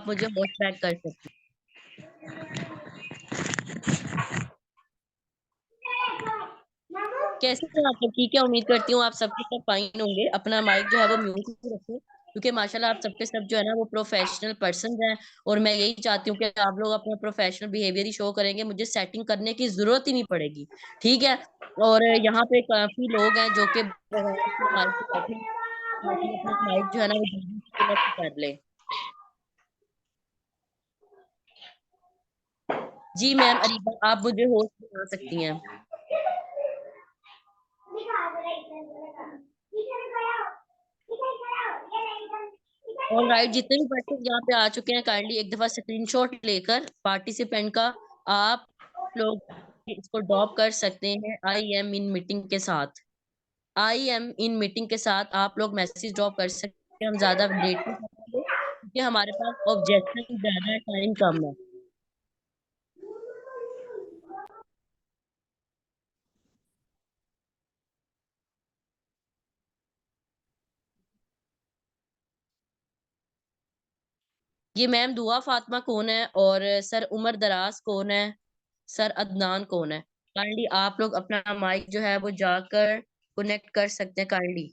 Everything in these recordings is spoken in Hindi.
मुझे होस्ट बैक कर सकते हैं। कैसे हैं आप लोग? ठीक है, उम्मीद करती हूँ आप सबके सब फाइन होंगे। अपना माइक जो है वो म्यूट रखें, क्योंकि माशाल्लाह आप सबके सब जो है ना वो प्रोफेशनल पर्सन हैं, और मैं यही चाहती हूँ कि आप लोग अपना प्रोफेशनल बिहेवियर ही शो करेंगे, मुझे सेटिंग करने की जरूरत ही नहीं पड़ेगी। ठीक है। और यहाँ पे काफी लोग हैं जो कि बगैर अपने माइक पे बैठे हैं, ताकि अपना माइक जो है ना वो जल्दी से कनेक्ट कर ले। जी मैम अरीबा, आप मुझे होस्ट बना सकती हैं। ऑल राइट, जितने भी पर्सन यहाँ पे आ चुके हैं काइंडली एक दफा स्क्रीनशॉट लेकर पार्टिसिपेंट का आप लोग इसको ड्रॉप कर सकते हैं। आई एम इन मीटिंग के साथ, आई एम इन मीटिंग के साथ आप लोग मैसेज ड्रॉप कर सकते हैं। हम ज्यादा लेट नहीं करेंगे क्योंकि हमारे पास ऑब्जेक्शन ज्यादा है, टाइम कम है। ये मैम दुआ फातिमा कौन है, और सर उमर दराज कौन है, सर अदनान कौन है? काइंडली आप लोग अपना माइक जो है वो जाकर कनेक्ट कर सकते हैं kindly.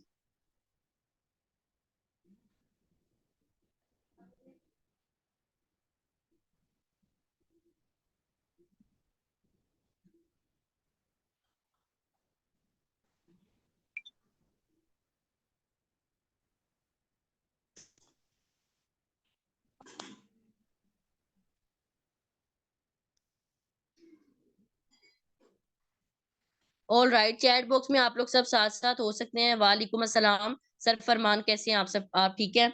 All right, chat box में आप लोग सब साथ साथ हो सकते हैं। वालेकुम अस्सलाम सर फरमान, कैसे हैं आप सब? आप ठीक है?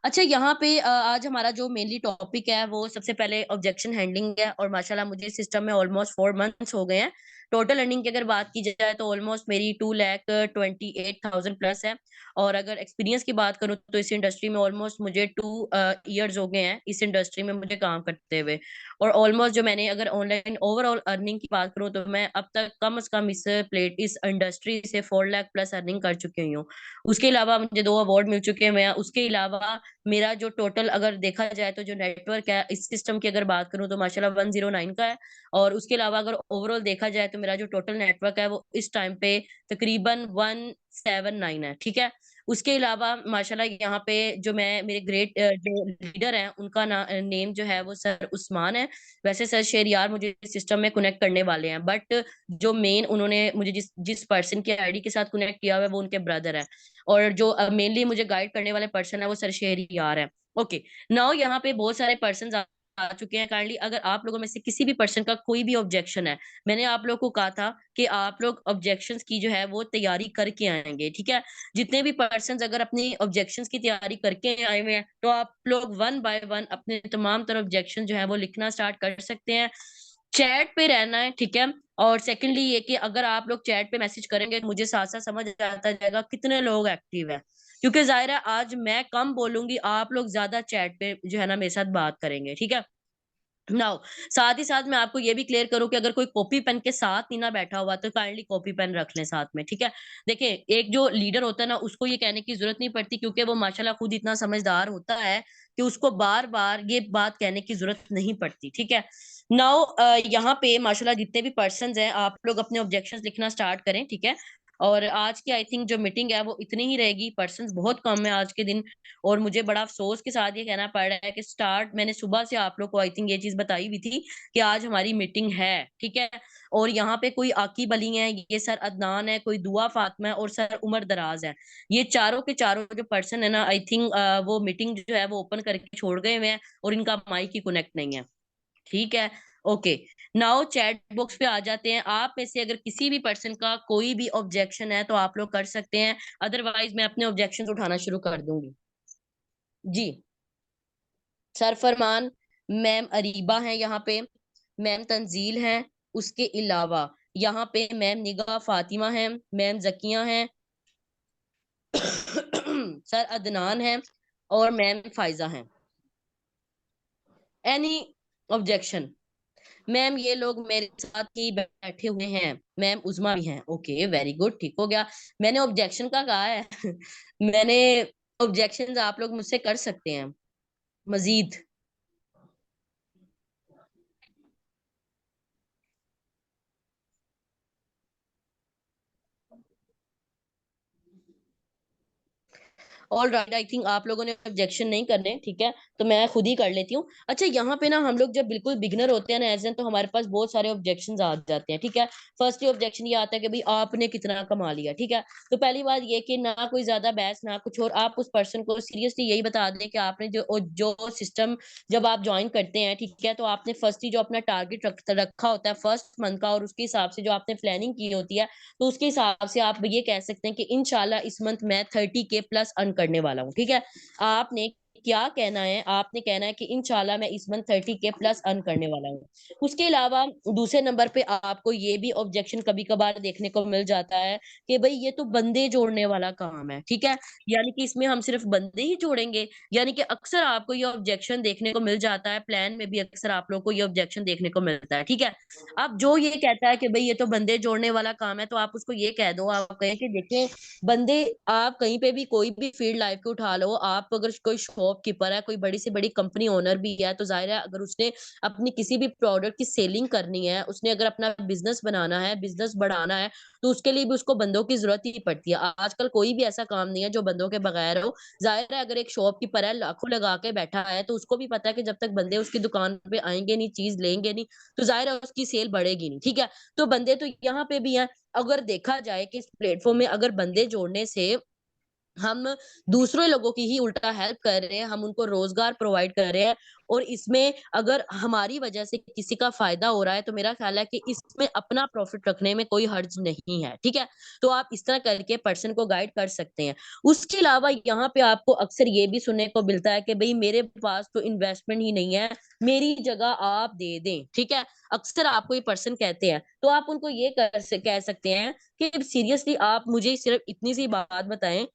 अच्छा, यहाँ पे आज हमारा जो मेनली टॉपिक है वो सबसे पहले ऑब्जेक्शन हैंडलिंग है, और माशाल्लाह मुझे सिस्टम में ऑलमोस्ट 4 मंथ्स हो गए हैं। टोटल अर्निंग की अगर बात की जाए तो ऑलमोस्ट मेरी 2,28,000 प्लस है। और अगर एक्सपीरियंस की बात करूँ तो इस इंडस्ट्री में ऑलमोस्ट मुझे 2 ईयर्स हो गए हैं इस इंडस्ट्री में मुझे काम करते हुए। और ऑलमोस्ट जो मैंने अगर ऑनलाइन ओवरऑल अर्निंग की बात करूँ तो मैं अब तक कम से कम इस इंडस्ट्री से 4 लाख प्लस अर्निंग कर चुकी हूँ। उसके अलावा मुझे 2 अवार्ड मिल चुके हैं। मैं उसके अलावा मेरा जो टोटल अगर देखा जाए तो जो नेटवर्क है इस सिस्टम की अगर बात करूँ तो माशाल्लाह 109 का है। और उसके अलावा अगर ओवरऑल देखा जाए तो मेरा जो टोटल नेटवर्क है वो इस टाइम पे तकरीबन 179 है। ठीक है। उसके अलावा माशाल्लाह यहाँ पे जो मैं मेरे ग्रेट जो लीडर हैं उनका नेम जो है वो सर उस्मान है। वैसे सर शेरियार मुझे सिस्टम में कनेक्ट करने वाले हैं, बट जो मेन उन्होंने मुझे जिस जिस पर्सन की आईडी के साथ कनेक्ट किया हुआ है वो उनके ब्रदर है। और जो मेनली मुझे गाइड करने वाले पर्सन है वो सर शेरियार है। ओके। नाउ यहाँ पे बहुत सारे पर्सन आ चुके हैं। काइंडली अगर आप लोगों में से किसी भी पर्सन का कोई भी ऑब्जेक्शन है, मैंने आप लोग को कहा था कि आप लोग ऑब्जेक्शंस की जो है वो तैयारी करके आएंगे। ठीक है। जितने भी पर्सन अगर अपनी ऑब्जेक्शंस की तैयारी करके आए हुए हैं तो आप लोग वन बाय वन अपने तमाम तरह ऑब्जेक्शन जो है वो लिखना स्टार्ट कर सकते हैं। चैट पे रहना है। ठीक है। और सेकंडली ये कि अगर आप लोग चैट पे मैसेज करेंगे मुझे साथ साथ समझ आता जाएगा कितने लोग एक्टिव है, क्योंकि जाहिर है आज मैं कम बोलूंगी, आप लोग ज्यादा चैट पे जो है ना मेरे साथ बात करेंगे। ठीक है। नाउ साथ ही साथ मैं आपको ये भी क्लियर करूं कि अगर कोई कॉपी पेन के साथ नहीं ना बैठा हुआ तो काइंडली कॉपी पेन रख लें साथ में। ठीक है। देखिए, एक जो लीडर होता है ना उसको ये कहने की जरूरत नहीं पड़ती, क्योंकि वो माशाल्लाह खुद इतना समझदार होता है कि उसको बार बार ये बात कहने की जरूरत नहीं पड़ती। ठीक है। नाउ यहाँ पे माशाल्लाह जितने भी पर्सन हैं आप लोग अपने ऑब्जेक्शंस लिखना स्टार्ट करें। ठीक है। और आज की आई थिंक जो मीटिंग है वो इतनी ही रहेगी, पर्सन बहुत कम है आज के दिन। और मुझे बड़ा अफसोस के साथ ये कहना पड़ रहा है कि स्टार्ट मैंने सुबह से आप लोग को आई थिंक ये चीज बताई हुई थी कि आज हमारी मीटिंग है। ठीक है। और यहाँ पे कोई आकिब अली है, ये सर अदनान है, कोई दुआ फातिमा है और सर उमर दराज है। ये चारों के चारों जो पर्सन है ना आई थिंक वो मीटिंग जो है वो ओपन करके छोड़ गए हुए हैं और इनका माइक ही कनेक्ट नहीं है। ठीक है। ओके। नाउ चैट बॉक्स पे आ जाते हैं। आप में से अगर किसी भी पर्सन का कोई भी ऑब्जेक्शन है तो आप लोग कर सकते हैं, अदरवाइज मैं अपने ऑब्जेक्शन उठाना शुरू कर दूंगी। जी। सर फरमान, मैम अरीबा हैं यहाँ पे, मैम तंजील हैं। उसके अलावा यहाँ पे मैम निगाह फातिमा हैं, मैम जकिया हैं, सर अदनान हैं और मैम फाइजा हैं। Any objection? मैम ये लोग मेरे साथ ही बैठे हुए हैं। मैम उजमा भी हैं। ओके, वेरी गुड, ठीक हो गया। मैंने ऑब्जेक्शन का कहा है। मैंने ऑब्जेक्शन आप लोग मुझसे कर सकते हैं मजीद। ऑलराइट, आई थिंक आप लोगों ने ऑब्जेक्शन नहीं करने, ठीक है? तो मैं खुद ही कर लेती हूँ। अच्छा, यहाँ पे ना हम लोग जब बिल्कुल बिगिनर होते हैं ना एज़ एन, तो हमारे पास बहुत सारे ऑब्जेक्शंस आ जाते हैं, ठीक है? फर्स्टली ऑब्जेक्शन ये आता है कि भई आपने कितना कमा लिया, ठीक है? तो पहली बात ये कि ना कोई ज़्यादा बहस ना कुछ और, आप उस पर्सन को सीरियसली यही बता दें कि आपने जो सिस्टम जब आप जॉइन करते हैं, ठीक है? तो आपने फर्स्टली जो अपना टारगेट रखा होता है फर्स्ट मंथ का, और उसके हिसाब से जो आपने प्लानिंग की होती है, तो उसके हिसाब से आप ये कह सकते हैं कि इंशाल्लाह इस मंथ मैं 30 के प्लस अर्न करने वाला हूँ, ठीक है? आपने क्या कहना है? आपने कहना है कि इंशाल्लाह मैं इस मंथ 30 के प्लस अर्न करने वाला हूँ। उसके अलावा दूसरे नंबर पे आपको ये भी ऑब्जेक्शन कभी-कभार देखने को मिल जाता है कि भई ये तो बंदे जोड़ने वाला काम है, ठीक है? यानी कि इसमें हम सिर्फ बंदे ही जोड़ेंगे, यानी कि अक्सर आपको ये ऑब्जेक्शन देखने को मिल जाता है, प्लान में भी अक्सर आप लोगों को ये ऑब्जेक्शन देखने को मिलता है, ठीक है? अब जो ये कहता है कि भई ये तो बंदे जोड़ने वाला काम है, तो आप उसको ये कह दो, आप कहें कि देखिए बंदे, आप कहीं पे भी कोई भी फील्ड लाइफ की उठा लो, आप अगर कोई शॉपकीपर है, कोई बड़ी से बड़ी कंपनी ओनर भी है, तो ज़ाहिर है अगर उसने अपनी किसी भी प्रोडक्ट की सेलिंग करनी है, उसने अगर अपना बिज़नेस बनाना है, बिज़नेस बढ़ाना है, तो उसके लिए भी उसको बंदों की ज़रूरत ही पड़ती है। आजकल कोई भी ऐसा काम नहीं है जो बंदों के बगैर हो। ज़ाहिर है अगर एक शॉपकीपर है, लाखों लगा के बैठा है, तो उसको भी पता है कि जब तक बंदे उसकी दुकान पे आएँगे नहीं, चीज़ लेंगे नहीं, तो ज़ाहिर है उसकी सेल बढ़ेगी नहीं, ठीक है? तो बंदे तो यहाँ पे भी हैं। अगर देखा जाए कि इस प्लेटफ़ॉर्म में अगर बंदे जोड़ने से हम दूसरे लोगों की ही उल्टा हेल्प कर रहे हैं, हम उनको रोज़गार प्रोवाइड कर रहे हैं, और इसमें अगर हमारी वजह से किसी का फ़ायदा हो रहा है, तो मेरा ख़्याल है कि इसमें अपना प्रॉफ़िट रखने में कोई हर्ज नहीं है, ठीक है? तो आप इस तरह करके पर्सन को गाइड कर सकते हैं। उसके अलावा यहाँ पे आपको अक्सर ये भी सुनने को मिलता है कि भई मेरे पास तो इन्वेस्टमेंट ही नहीं है, मेरी जगह आप दे दें, ठीक है? अक्सर आपको ये पर्सन कहते हैं, तो आप उनको ये कह सकते हैं कि सीरियसली आप मुझे सिर्फ़ इतनी सी बात बताएँ।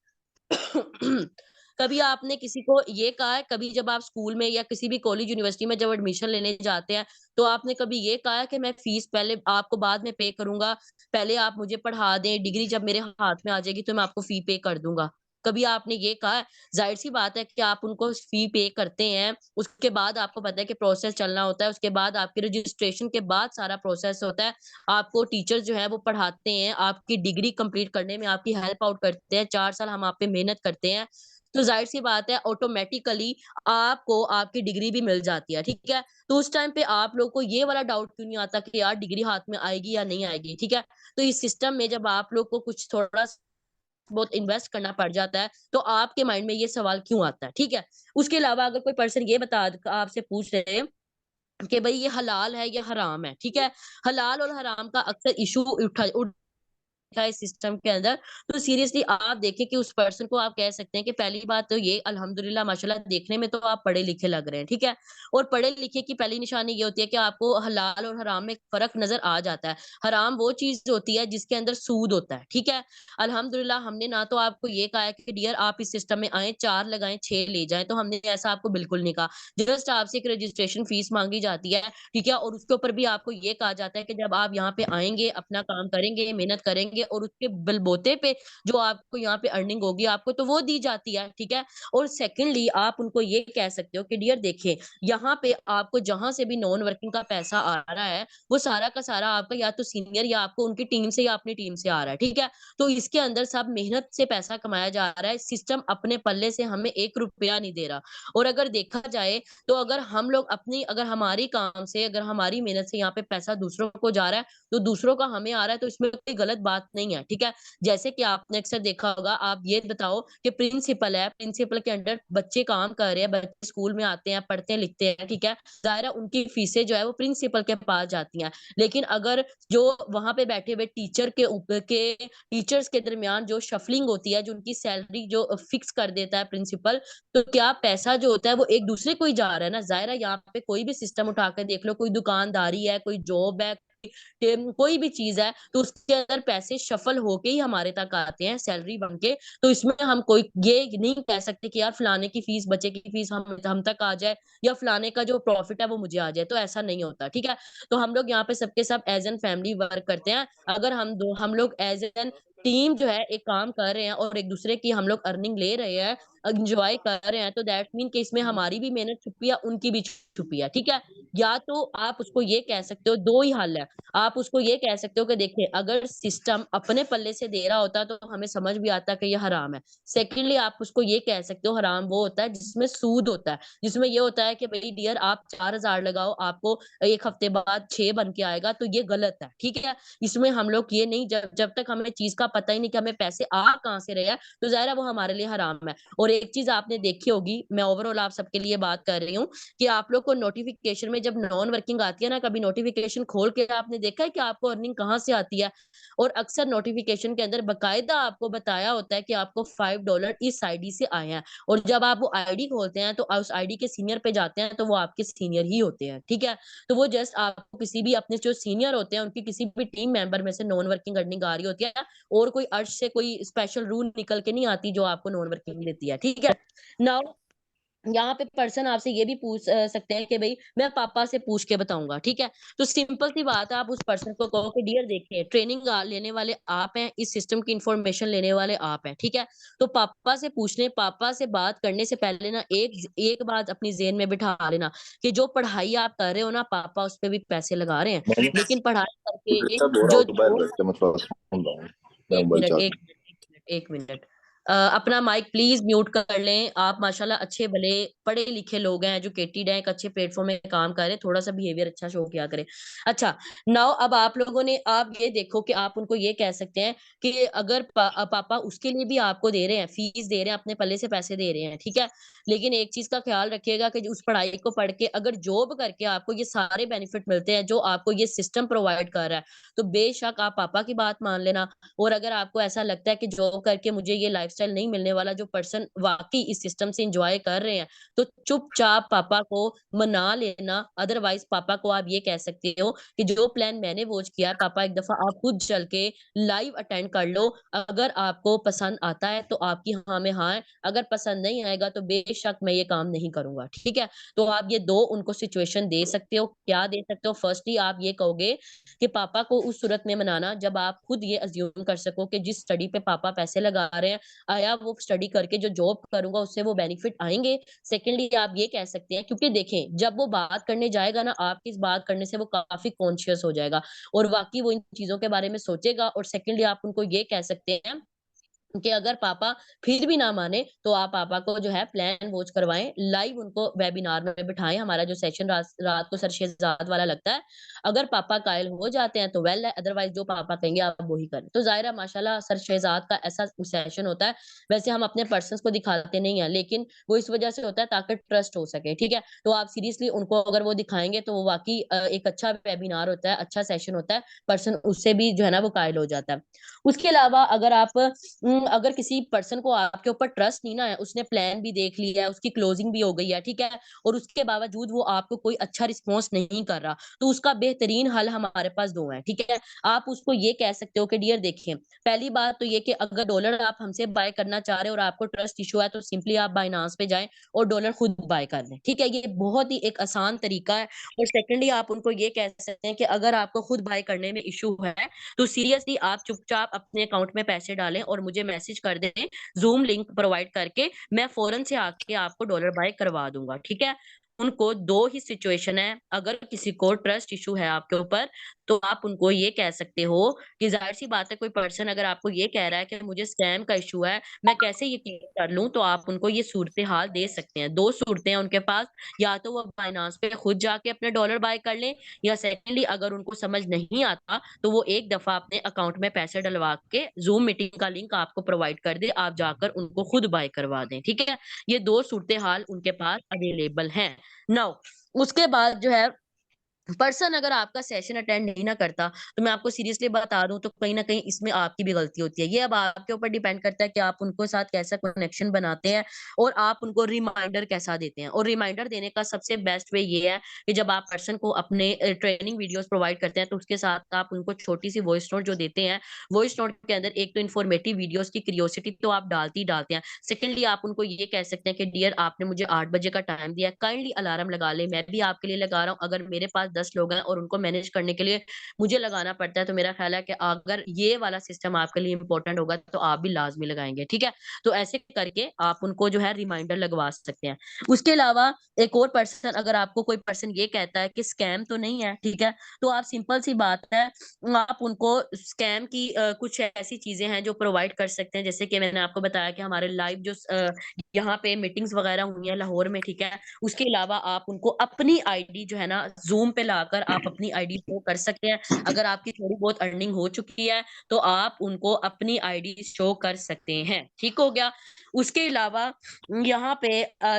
कभी आपने किसी को ये कहा है, कभी जब आप स्कूल में या किसी भी कॉलेज यूनिवर्सिटी में जब एडमिशन लेने जाते हैं, तो आपने कभी ये कहा है कि मैं फीस पहले आपको बाद में पे करूँगा, पहले आप मुझे पढ़ा दें, डिग्री जब मेरे हाथ में आ जाएगी तो मैं आपको फी पे कर दूँगा। कभी आपने ये कहा है? ज़ाहिर-सी बात है कि आप उनको फी पे करते हैं, उसके बाद आपको पता है कि प्रोसेस चलना होता है, उसके बाद आपके रजिस्ट्रेशन के बाद सारा प्रोसेस होता है। आपको टीचर जो है वो पढ़ाते हैं, आपकी डिग्री कंप्लीट करने में आपकी हेल्प आउट करते हैं, 4 साल हम आप पे मेहनत करते हैं, तो ज़ाहिर-सी बात है ऑटोमैटिकली आपको आपकी डिग्री भी मिल जाती है, ठीक है? तो उस टाइम पे आप लोग को ये वाला डाउट क्यों नहीं आता कि यार डिग्री हाथ में आएगी या नहीं आएगी, ठीक है? तो इस सिस्टम में जब आप लोग को कुछ थोड़ा बहुत इन्वेस्ट करना पड़ जाता है, तो आपके माइंड में ये सवाल क्यों आता है, ठीक है? उसके अलावा अगर कोई पर्सन ये बता द आपसे पूछ रहे हैं कि भई ये हलाल है या हराम है, ठीक है? हलाल और हराम का अक्सर इश्यू उठ है इस सिस्टम के अंदर, तो सीरियसली आप देखिए कि उस पर्सन को आप कह सकते हैं कि पहली बात तो ये अल्हम्दुलिल्लाह माशाल्लाह देखने में तो आप पढ़े-लिखे लग रहे हैं, ठीक है? और पढ़े-लिखे की पहली निशानी ये होती है कि आपको हलाल और हराम में फ़र्क नज़र आ जाता है। हराम वो चीज़ होती है जिसके अंदर सूद होता है, ठीक है? अल्हम्दुलिल्लाह हमने ना तो आपको ये कहा है कि डियर आप इस सिस्टम में आएँ, 4 लगाएँ, 6 ले जाएँ, तो हमने ऐसा आपको बिल्कुल नहीं कहा। जस्ट आपसे एक रजिस्ट्रेशन फीस माँगी जाती है, ठीक है? और उसके ऊपर भी आपको ये कहा जाता है कि जब आप यहाँ पे आएँगे, अपना काम करेंगे, मेहनत करेंगे और उसके बलबूते पे जो आपको यहाँ पे अर्निंग होगी आपको तो वो दी जाती है, ठीक है? और सेकंडली आप उनको ये कह सकते हो कि डियर देखिए, यहाँ पे आपको जहाँ से भी नॉन वर्किंग का पैसा आ रहा है, वो सारा का सारा आपका या तो सीनियर या आपको उनकी टीम से या अपनी टीम से आ रहा है, ठीक है? तो इसके अंदर सब मेहनत से पैसा कमाया जा रहा है, सिस्टम अपने पल्ले से हमें ₹1 नहीं दे रहा। और अगर देखा जाए तो अगर हम लोग अपनी अगर हमारी काम से, अगर हमारी मेहनत से यहाँ पे पैसा दूसरों को जा रहा है, तो दूसरों का हमें आ रहा है, तो इसमें कोई गलत बात नहीं है, ठीक है? जैसे कि आपने अक्सर देखा होगा, आप ये बताओ कि प्रिंसिपल है, प्रिंसिपल के अंडर बच्चे काम कर रहे हैं, बच्चे स्कूल में आते हैं, पढ़ते लिखते हैं, ठीक है? ज़ाहिर है उनकी फीसें जो है वो प्रिंसिपल के पास जाती हैं। लेकिन अगर जो वहाँ पे बैठे हुए टीचर्स के दरमियान जो शफलिंग होती है, जो उनकी सैलरी जो फिक्स कर देता है प्रिंसिपल, तो क्या पैसा जो होता है वो एक दूसरे को ही जा रहा है ना, ज़ाहिर है यहाँ पे कोई भी सिस्टम उठा के देख लो, कोई दुकानदारी है, कोई जॉब है, कोई भी चीज़ है, तो उसके अंदर पैसे शफ़ल होके ही हमारे तक आते हैं, सैलरी बन के। तो इसमें हम कोई ये नहीं कह सकते कि यार फलाने की फ़ीस, बच्चे की फ़ीस हम तक आ जाए या फलाने का जो प्रॉफ़िट है वो मुझे आ जाए, तो ऐसा नहीं होता, ठीक है? तो हम लोग यहाँ पे सबके सब एज़ एन फैमिली वर्क करते हैं। अगर हम लोग एज़ एन टीम जो है एक काम कर रहे हैं और एक-दूसरे की हम लोग अर्निंग ले रहे हैं, एन्जॉय कर रहे हैं, तो दैट मीन कि इसमें हमारी भी मेहनत छुपी है, उनकी भी छुपी है, ठीक है? या तो आप उसको ये कह सकते हो, 2 ही हल है। आप उसको ये कह सकते हो कि देखिए अगर सिस्टम अपने पल्ले से दे रहा होता तो हमें समझ भी आता कि ये हराम है। सेकंडली आप उसको ये कह सकते हो हराम वो होता है जिसमें सूद होता है, जिसमें ये होता है कि भई डियर आप 4000 लगाओ, आपको 1 हफ्ते बाद 6 बन के आएगा, तो ये गलत है, ठीक है? इसमें हम लोग ये नहीं, जब जब तक हमें चीज़ का पता ही नहीं कि हमें पैसे आ कहाँ से रहे हैं, तो ज़ाहिर है वो हमारे लिए हराम है। और एक चीज़ आपने देखी होगी, मैं ओवरऑल आप सबके लिए बात कर रही हूँ, कि आप लोग को नोटिफ़िकेशन में जब नॉन वर्किंग आती है ना, कभी नोटिफ़िकेशन खोल के आपने देखा है कि आपको अर्निंग कहाँ से आती है? और अक्सर नोटिफ़िकेशन के अंदर बाकायदा आपको बताया होता है कि आपको $5 इस आईडी से आए हैं, और जब आप वो आईडी खोलते हैं तो उस आईडी के सीनियर पे जाते हैं तो वो आपके सीनियर ही होते हैं, ठीक है? तो वो जस्ट आपको किसी भी अपने जो सीनियर होते हैं उनकी किसी भी टीम मेंबर में से नॉन वर्किंग अर्निंग आ रही होती है, और कोई अर्श से कोई स्पेशल रूल निकल के नहीं आती जो आपको नॉन वर्किंग देती है, ठीक है? नाउ यहाँ पे पर्सन आपसे ये भी पूछ सकते हैं कि भई मैं पापा से पूछ के बताऊँगा, ठीक है? तो सिंपल सी बात है, आप उस पर्सन को कहो कि डियर देखिए ट्रेनिंग लेने वाले आप हैं, इस सिस्टम की इन्फॉर्मेशन लेने वाले आप हैं, ठीक है? तो पापा से पूछ लें, पापा से बात करने से पहले ना एक बात अपनी ज़हन में बिठा लेना कि जो पढ़ाई आप कर रहे हो ना, पापा उस पे भी पैसे लगा रहे हैं। नहीं, लेकिन पढ़ाई करके डिस्टर्ब हो रहा हो जो तो बाहर जॉब बैठ के मैं थोड़ा सुन रहा हूँ, मैं 1 mobile minute, charge 1 minute, 1 minute, 1 minute. अपना माइक प्लीज़ म्यूट कर लें। आप माशाल्लाह अच्छे भले पढ़े-लिखे लोग हैं, एजुकेटेड हैं, एक अच्छे प्लेटफ़ॉर्म में काम कर रहे हैं, थोड़ा-सा बिहेवियर अच्छा शो किया करें। अच्छा, नाउ अब आप लोगों ने आप ये देखो कि आप उनको ये कह सकते हैं कि अगर पापा उसके लिए भी आपको दे रहे हैं, फीस दे रहे हैं, अपने पल्ले से पैसे दे रहे हैं, ठीक है? लेकिन एक चीज़ का ख़्याल रखिएगा कि उस पढ़ाई को पढ़ के अगर जॉब करके आपको ये सारे बेनिफिट मिलते हैं, जो आपको ये सिस्टम प्रोवाइड कर रहा है, तो बेशक आप पापा की बात मान लेना। और अगर आपको ऐसा लगता है कि जॉब करके मुझे ये लाइफ़स्टाइल नहीं मिलने वाला, जो पर्सन वाक़ई इस सिस्टम से एन्जॉय कर रहे हैं, तो चुपचाप पापा को मना लेना। अदरवाइज़ पापा को आप ये कह सकते हो कि जो प्लान मैंने वॉच किया है, पापा एक दफ़ा आप खुद चल के लाइव अटेंड कर लो। अगर आपको पसंद आता है तो आपकी हाँ में हाँ है, अगर पसंद नहीं आएगा तो बेशक मैं ये काम नहीं करूँगा, ठीक है? तो आप ये 2 उनको सिचुएशन दे सकते हो। क्या दे सकते हो? फर्स्टली आप ये कहोगे कि पापा को उस सूरत में मनाना जब आप खुद ये अज़्यूम कर सको कि जिस स्टडी पे पापा पैसे लगा रहे हैं, आया वो स्टडी करके जो जॉब करूँगा उससे वो बेनिफिट आएँगे? सेकंडली आप ये कह सकते हैं, क्योंकि देखें जब वो बात करने जाएगा ना, आपकी इस बात करने से वो काफ़ी कॉन्शियस हो जाएगा और वाक़ई वो इन चीज़ों के बारे में सोचेगा। और सेकंडली आप उनको ये कह सकते हैं कि अगर पापा फिर भी ना माने तो आप पापा को जो है प्लान वॉच करवाएँ, लाइव उनको वेबिनार में बिठाएँ। हमारा जो सेशन रात को सर शहज़ाद वाला लगता है। अगर पापा कायल हो जाते हैं तो वेल है, अदरवाइज़ जो पापा कहेंगे आप वो ही करें। तो ज़ाहिर है माशाल्लाह सर शहज़ाद का ऐसा सेशन होता है। वैसे हम अपने पर्सन्स को दिखाते नहीं हैं, लेकिन वो इस वज़ह से होता है ताकि ट्रस्ट हो सके, ठीक है? तो आप सीरियसली उनको अगर वो दिखाएँगे तो वो वाक़ई एक अच्छा वेबिनार होता है, अच्छा सेशन होता है। पर्सन उससे भी जो है ना वो कायल हो जाता है। उसके अलावा अगर आप अगर किसी पर्सन को आपके ऊपर ट्रस्ट नहीं ना है, उसने प्लान भी देख लिया है, उसकी क्लोजिंग भी हो गई है, ठीक है? और उसके बावजूद वो आपको कोई अच्छा रिस्पॉन्स नहीं कर रहा, तो उसका बेहतरीन हल हमारे पास 2 हैं, ठीक है? आप उसको ये कह सकते हो कि डियर देखिए, पहली बात तो ये कि अगर डॉलर आप हमसे बाय करना चाह रहे हो और आपको ट्रस्ट इश्यू है, तो सिंपली आप बायनांस पे जाएँ और डॉलर खुद बाय कर लें, ठीक है? ये बहुत ही एक आसान तरीका है। और सेकंडली आप उनको ये कह सकते हैं कि अगर आपको खुद बाय करने में इश्यू है, तो सीरियसली आप चुपचाप अपने अकाउंट में पैसे डालें और मुझे मैसेज कर दें, ज़ूम लिंक प्रोवाइड करके, मैं फ़ौरन से आके आपको डॉलर बाय करवा दूँगा, ठीक है? उनको 2 ही सिचुएशन है, अगर किसी को ट्रस्ट इश्यू है आपके ऊपर, तो आप उनको ये कह सकते हो कि ज़ाहिर-सी बात है, कोई पर्सन अगर आपको ये कह रहा है कि मुझे स्कैम का इश्यू है, मैं कैसे यकीन कर लूँ? तो आप उनको ये सूरत-ए-हाल दे सकते हैं। 2 सूरतें हैं उनके पास, या तो वो बायनांस पे खुद जाके अपने डॉलर बाय कर लें, या सेकंडली अगर उनको समझ नहीं आता तो वो एक दफ़ा अपने अकाउंट में पैसे डलवा के ज़ूम मीटिंग का लिंक आपको प्रोवाइड कर दे, आप जाकर उनको खुद बाय करवा दें, ठीक है? ये 2 सूरत-ए-हाल उनके पास अवेलेबल हैं। नाउ उसके बाद जो है, पर्सन अगर आपका सेशन अटेंड नहीं ना करता, तो मैं आपको सीरियसली बता दूँ तो कहीं न कहीं इसमें आपकी भी गलती होती है। ये अब आपके ऊपर डिपेंड करता है कि आप उनको साथ कैसा कनेक्शन बनाते हैं और आप उनको रिमाइंडर कैसा देते हैं। और रिमाइंडर देने का सबसे बेस्ट वे ये है कि जब आप पर्सन को अपने ट्रेनिंग वीडियोज़ प्रोवाइड करते हैं, तो उसके साथ आप उनको छोटी-सी वॉइस नोट जो देते हैं, वॉइस नोट के अंदर एक तो इन्फॉर्मेटिव वीडियोज़ की क्यूरियोसिटी तो आप डालते ही डालते हैं। सेकंडली आप उनको ये कह सकते हैं कि डियर आपने मुझे 8 बजे का टाइम दिया है, काइंडली अलार्म लगा लें, मैं भी आपके लिए लगा रहा हूँ। अगर मेरे पास 10 लोग हैं और उनको मैनेज करने के लिए मुझे लगाना पड़ता है, तो मेरा ख्याल है कि अगर ये वाला सिस्टम आपके लिए इंपॉर्टेंट होगा तो आप भी लाजमी लगाएंगे। ठीक है, तो ऐसे करके आप उनको जो है रिमाइंडर लगवा सकते हैं। उसके अलावा एक और पर्सन, अगर आपको कोई पर्सन ये कहता है कि स्कैम तो नहीं है, ठीक है, तो आप सिंपल सी बात है, आप उनको स्कैम की कुछ ऐसी चीजें हैं जो प्रोवाइड कर सकते हैं। जैसे कि मैंने आपको बताया कि हमारे लाइव जो यहाँ पे मीटिंग्स वगैरह हुई है लाहौर में, ठीक है, उसके अलावा आप उनको अपनी आईडी जो है ना जूम पे लाकर आप अपनी आईडी शो कर सकते हैं। अगर आपकी थोड़ी बहुत अर्निंग हो चुकी है तो आप उनको अपनी आईडी शो कर सकते हैं। ठीक हो गया। उसके अलावा यहाँ पे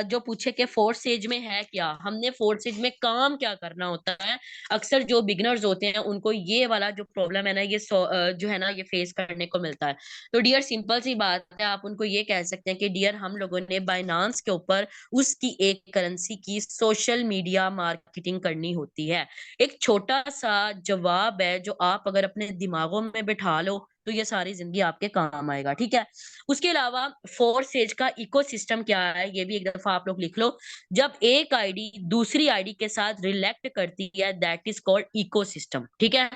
जो पूछे कि फोर्थ स्टेज में है क्या, हमने फोर्थ स्टेज में काम क्या करना होता है। अक्सर जो बिगनर्स होते हैं उनको ये वाला जो प्रॉब्लम है ना, ये जो है ना, ये फेस करने को मिलता है। तो डियर सिंपल सी बात है, आप उनको ये कह सकते हैं कि डियर हम लोगों ने बाइनांस के ऊपर उसकी एक करेंसी की सोशल मीडिया मार्केटिंग करनी होती है। एक छोटा सा जवाब है जो आप अगर अपने दिमागों में बिठा लो तो ये सारी जिंदगी आपके काम आएगा। ठीक है। उसके अलावा फोर्थ स्टेज का इकोसिस्टम क्या है, ये भी एक दफा आप लोग लिख लो। जब एक आईडी दूसरी आईडी के साथ रिलेक्ट करती है, दैट इज कॉल्ड इकोसिस्टम। ठीक है।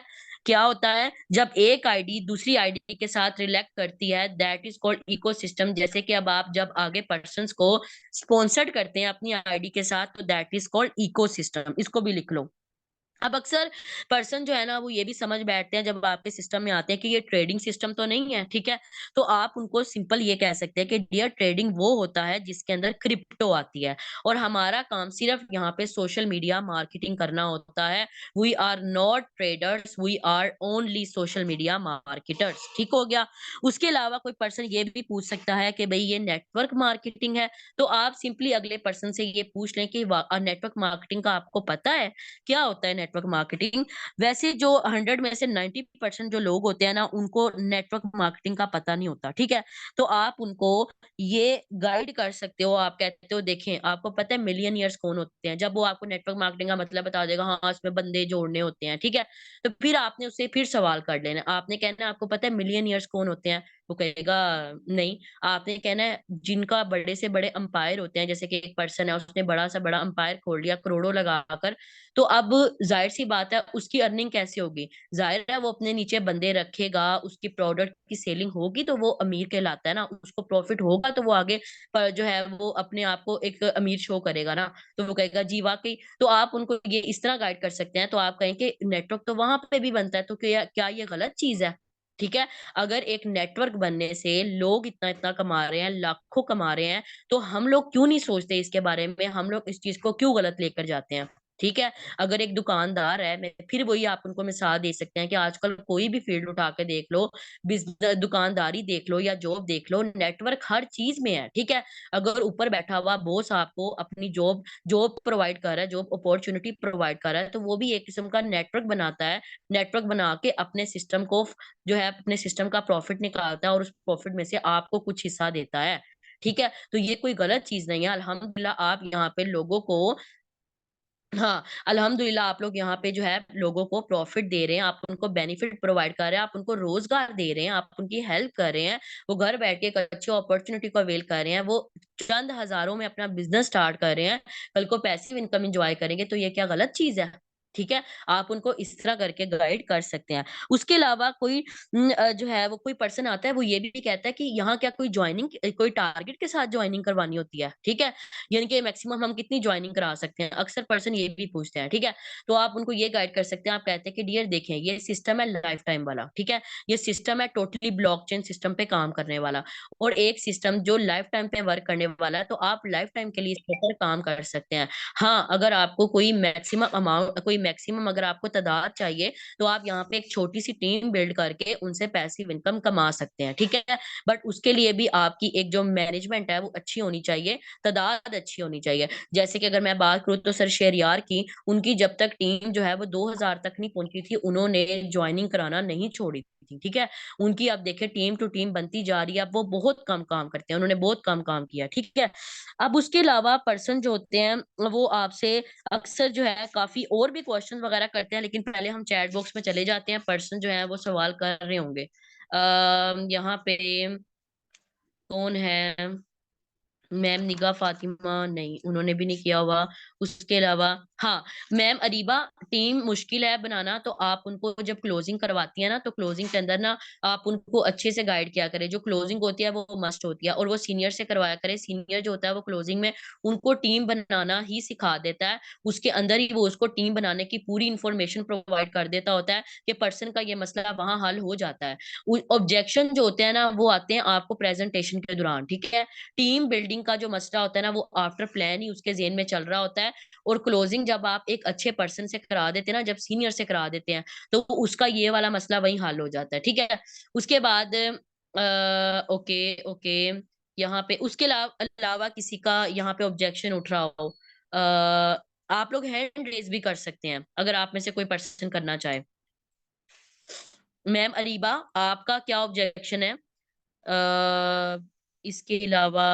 क्या होता है जब एक आईडी दूसरी आईडी के साथ रिलेक्ट करती है, दैट इज कॉल्ड इकोसिस्टम। जैसे कि अब आप जब आगे पर्संस को स्पॉन्सर्ड करते हैं अपनी आईडी के साथ, तो दैट इज कॉल्ड इकोसिस्टम। इसको भी लिख लो। अब अक्सर पर्सन जो है ना वो ये भी समझ बैठते हैं जब आपके सिस्टम में आते हैं कि ये ट्रेडिंग सिस्टम तो नहीं है। ठीक है, तो आप उनको सिंपल ये कह सकते हैं कि डियर ट्रेडिंग वो होता है जिसके अंदर क्रिप्टो आती है और हमारा काम सिर्फ यहाँ पे सोशल मीडिया मार्केटिंग करना होता है। We are not traders, we are only social media marketers. ठीक हो गया। उसके अलावा कोई पर्सन ये भी पूछ सकता है कि भाई ये नेटवर्क मार्केटिंग है, तो आप सिंपली अगले पर्सन से ये पूछ लें कि नेटवर्क मार्केटिंग का आपको पता है क्या होता है नेटवर्क मार्केटिंग। वैसे जो 100 में से 90% जो लोग होते हैं ना उनको नेटवर्क मार्केटिंग का पता नहीं होता। ठीक है, तो आप उनको ये गाइड कर सकते हो। आप कहते हो देखें आपको पता है मिलियनियर्स कौन होते हैं, जब वो आपको नेटवर्क मार्केटिंग का मतलब बता देगा, हाँ उसमें बंदे जोड़ने होते हैं। ठीक है, तो फिर आपने उससे फिर सवाल कर लेना, आपने कहना है आपको पता है मिलियनियर्स कौन होते हैं, वो कहेगा नहीं। आपने कहना है जिनका बड़े से बड़े अंपायर होते हैं, जैसे कि एक पर्सन है उसने बड़ा सा बड़ा अंपायर खोल लिया करोड़ों लगाकर, तो अब जाहिर सी बात है उसकी अर्निंग कैसे होगी। जाहिर है वो अपने नीचे बंदे रखेगा, उसकी प्रोडक्ट की सेलिंग होगी तो वो अमीर कहलाता है ना, उसको प्रॉफिट होगा तो वो आगे पर जो है वो अपने आप को एक अमीर शो करेगा ना, तो वो कहेगा जी वाकई। तो आप उनको ये इस तरह गाइड कर सकते हैं। तो आप कहें कि नेटवर्क तो वहां पे भी बनता है, तो क्या क्या ये गलत चीज है। ठीक है, अगर एक नेटवर्क बनने से लोग इतना इतना कमा रहे हैं, लाखों कमा रहे हैं, तो हम लोग क्यों नहीं सोचते इसके बारे में, हम लोग इस चीज को क्यों गलत लेकर जाते हैं। ठीक है, अगर एक दुकानदार है, मैं फिर वही आप उनको मिसाल दे सकते हैं कि आजकल कोई भी फील्ड उठा के देख लो, बिजनेस दुकानदारी देख लो या जॉब देख लो, नेटवर्क हर चीज में है। ठीक है, अगर ऊपर बैठा हुआ बॉस आपको अपनी जॉब जॉब प्रोवाइड कर रहा है, जॉब अपॉर्चुनिटी प्रोवाइड कर रहा है, तो वो भी एक किस्म का नेटवर्क बनाता है। नेटवर्क बना के अपने सिस्टम को जो है अपने सिस्टम का प्रॉफिट निकालता है और उस प्रॉफिट में से आपको कुछ हिस्सा देता है। ठीक है, तो ये कोई गलत चीज नहीं है। अल्हम्दुलिल्लाह आप यहाँ पे लोगों को, हाँ, अल्हम्दुलिल्लाह आप लोग यहाँ पे जो है लोगों को प्रॉफिट दे रहे हैं, आप उनको बेनिफिट प्रोवाइड कर रहे हैं, आप उनको रोजगार दे रहे हैं, आप उनकी हेल्प कर रहे हैं। वो घर बैठ के एक अच्छी अपॉर्चुनिटी को अवेल कर रहे हैं, वो चंद हजारों में अपना बिजनेस स्टार्ट कर रहे हैं, कल को पैसिव इनकम एंजॉय करेंगे, तो ये क्या गलत चीज है। ठीक है, आप उनको इस तरह करके गाइड कर सकते हैं। उसके अलावा कोई जो है वो कोई पर्सन आता है वो ये भी कहता है कि यहाँ क्या कोई ज्वाइनिंग कोई टारगेट के साथ ज्वाइनिंग करवानी होती है। ठीक है, यानी कि मैक्सिमम हम कितनी ज्वाइनिंग करा सकते हैं, अक्सर पर्सन ये भी पूछते हैं। ठीक है, तो आप उनको ये गाइड कर सकते हैं। आप कहते हैं कि डियर देखें ये सिस्टम है लाइफ टाइम वाला। ठीक है, ये सिस्टम है टोटली ब्लॉकचेन सिस्टम पे काम करने वाला, और एक सिस्टम जो लाइफ टाइम पे वर्क करने वाला है, तो आप लाइफ टाइम के लिए इस पर काम कर सकते हैं। हाँ, अगर आपको कोई मैक्सिमम अमाउंट, कोई मैक्सिमम अगर आपको तादाद चाहिए, तो आप यहाँ पे एक छोटी सी टीम बिल्ड करके उनसे पैसिव इनकम कमा सकते हैं। ठीक है, बट उसके लिए भी आपकी एक जो मैनेजमेंट है वो अच्छी होनी चाहिए, तादाद अच्छी होनी चाहिए। जैसे कि अगर मैं बात करूँ तो सर शेरियार की, उनकी जब तक टीम जो है वो 2000 तक नहीं पहुंची थी, उन्होंने ज्वाइनिंग कराना नहीं छोड़ी थी। ठीक है, उनकी अब देखिए टीम टू टीम बनती जा रही है, अब वो बहुत कम काम करते हैं, उन्होंने बहुत कम काम किया। ठीक है, अब उसके अलावा पर्सन जो होते हैं वो आपसे अक्सर जो है काफी और भी क्वेश्चन वगैरह करते हैं, लेकिन पहले हम चैट बॉक्स में चले जाते हैं। पर्सन जो है वो सवाल कर रहे होंगे यहाँ पे कौन है, मैम निगा फातिमा, नहीं उन्होंने भी नहीं किया हुआ। उसके अलावा हाँ, मैम अरीबा, टीम मुश्किल है बनाना, तो आप उनको जब क्लोजिंग करवाती हैं ना, तो क्लोजिंग के अंदर ना आप उनको अच्छे से गाइड किया करें। जो क्लोजिंग होती है वो मस्ट होती है और वो सीनियर से करवाया करें। सीनियर जो होता है वो क्लोजिंग में उनको टीम बनाना ही सिखा देता है। उसके अंदर ही वो उसको टीम बनाने की पूरी इन्फॉर्मेशन प्रोवाइड कर देता होता है कि पर्सन का ये मसला वहाँ हल हो जाता है। ऑब्जेक्शन जो होते हैं ना वो आते हैं आपको प्रेजेंटेशन के दौरान, ठीक है? टीम बिल्डिंग का जो मसला होता है ना वो आफ्टर प्लान ही उसके ज़हन में चल रहा होता है। और क्लोजिंग जब आप एक अच्छे पर्सन से करा देते हैं ना, जब सीनियर से करा देते हैं, तो उसका ये वाला मसला वहीं हल हो जाता है, ठीक है? उसके बाद ओके, ओके, यहाँ पे उसके अलावा किसी का यहाँ पे ऑब्जेक्शन उठ रहा हो, आप लोग हैंड रेज़ भी कर सकते हैं, अगर आप में से कोई पर्सन करना चाहे। मैम अरीबा, आपका क्या ऑब्जेक्शन है? इसके अलावा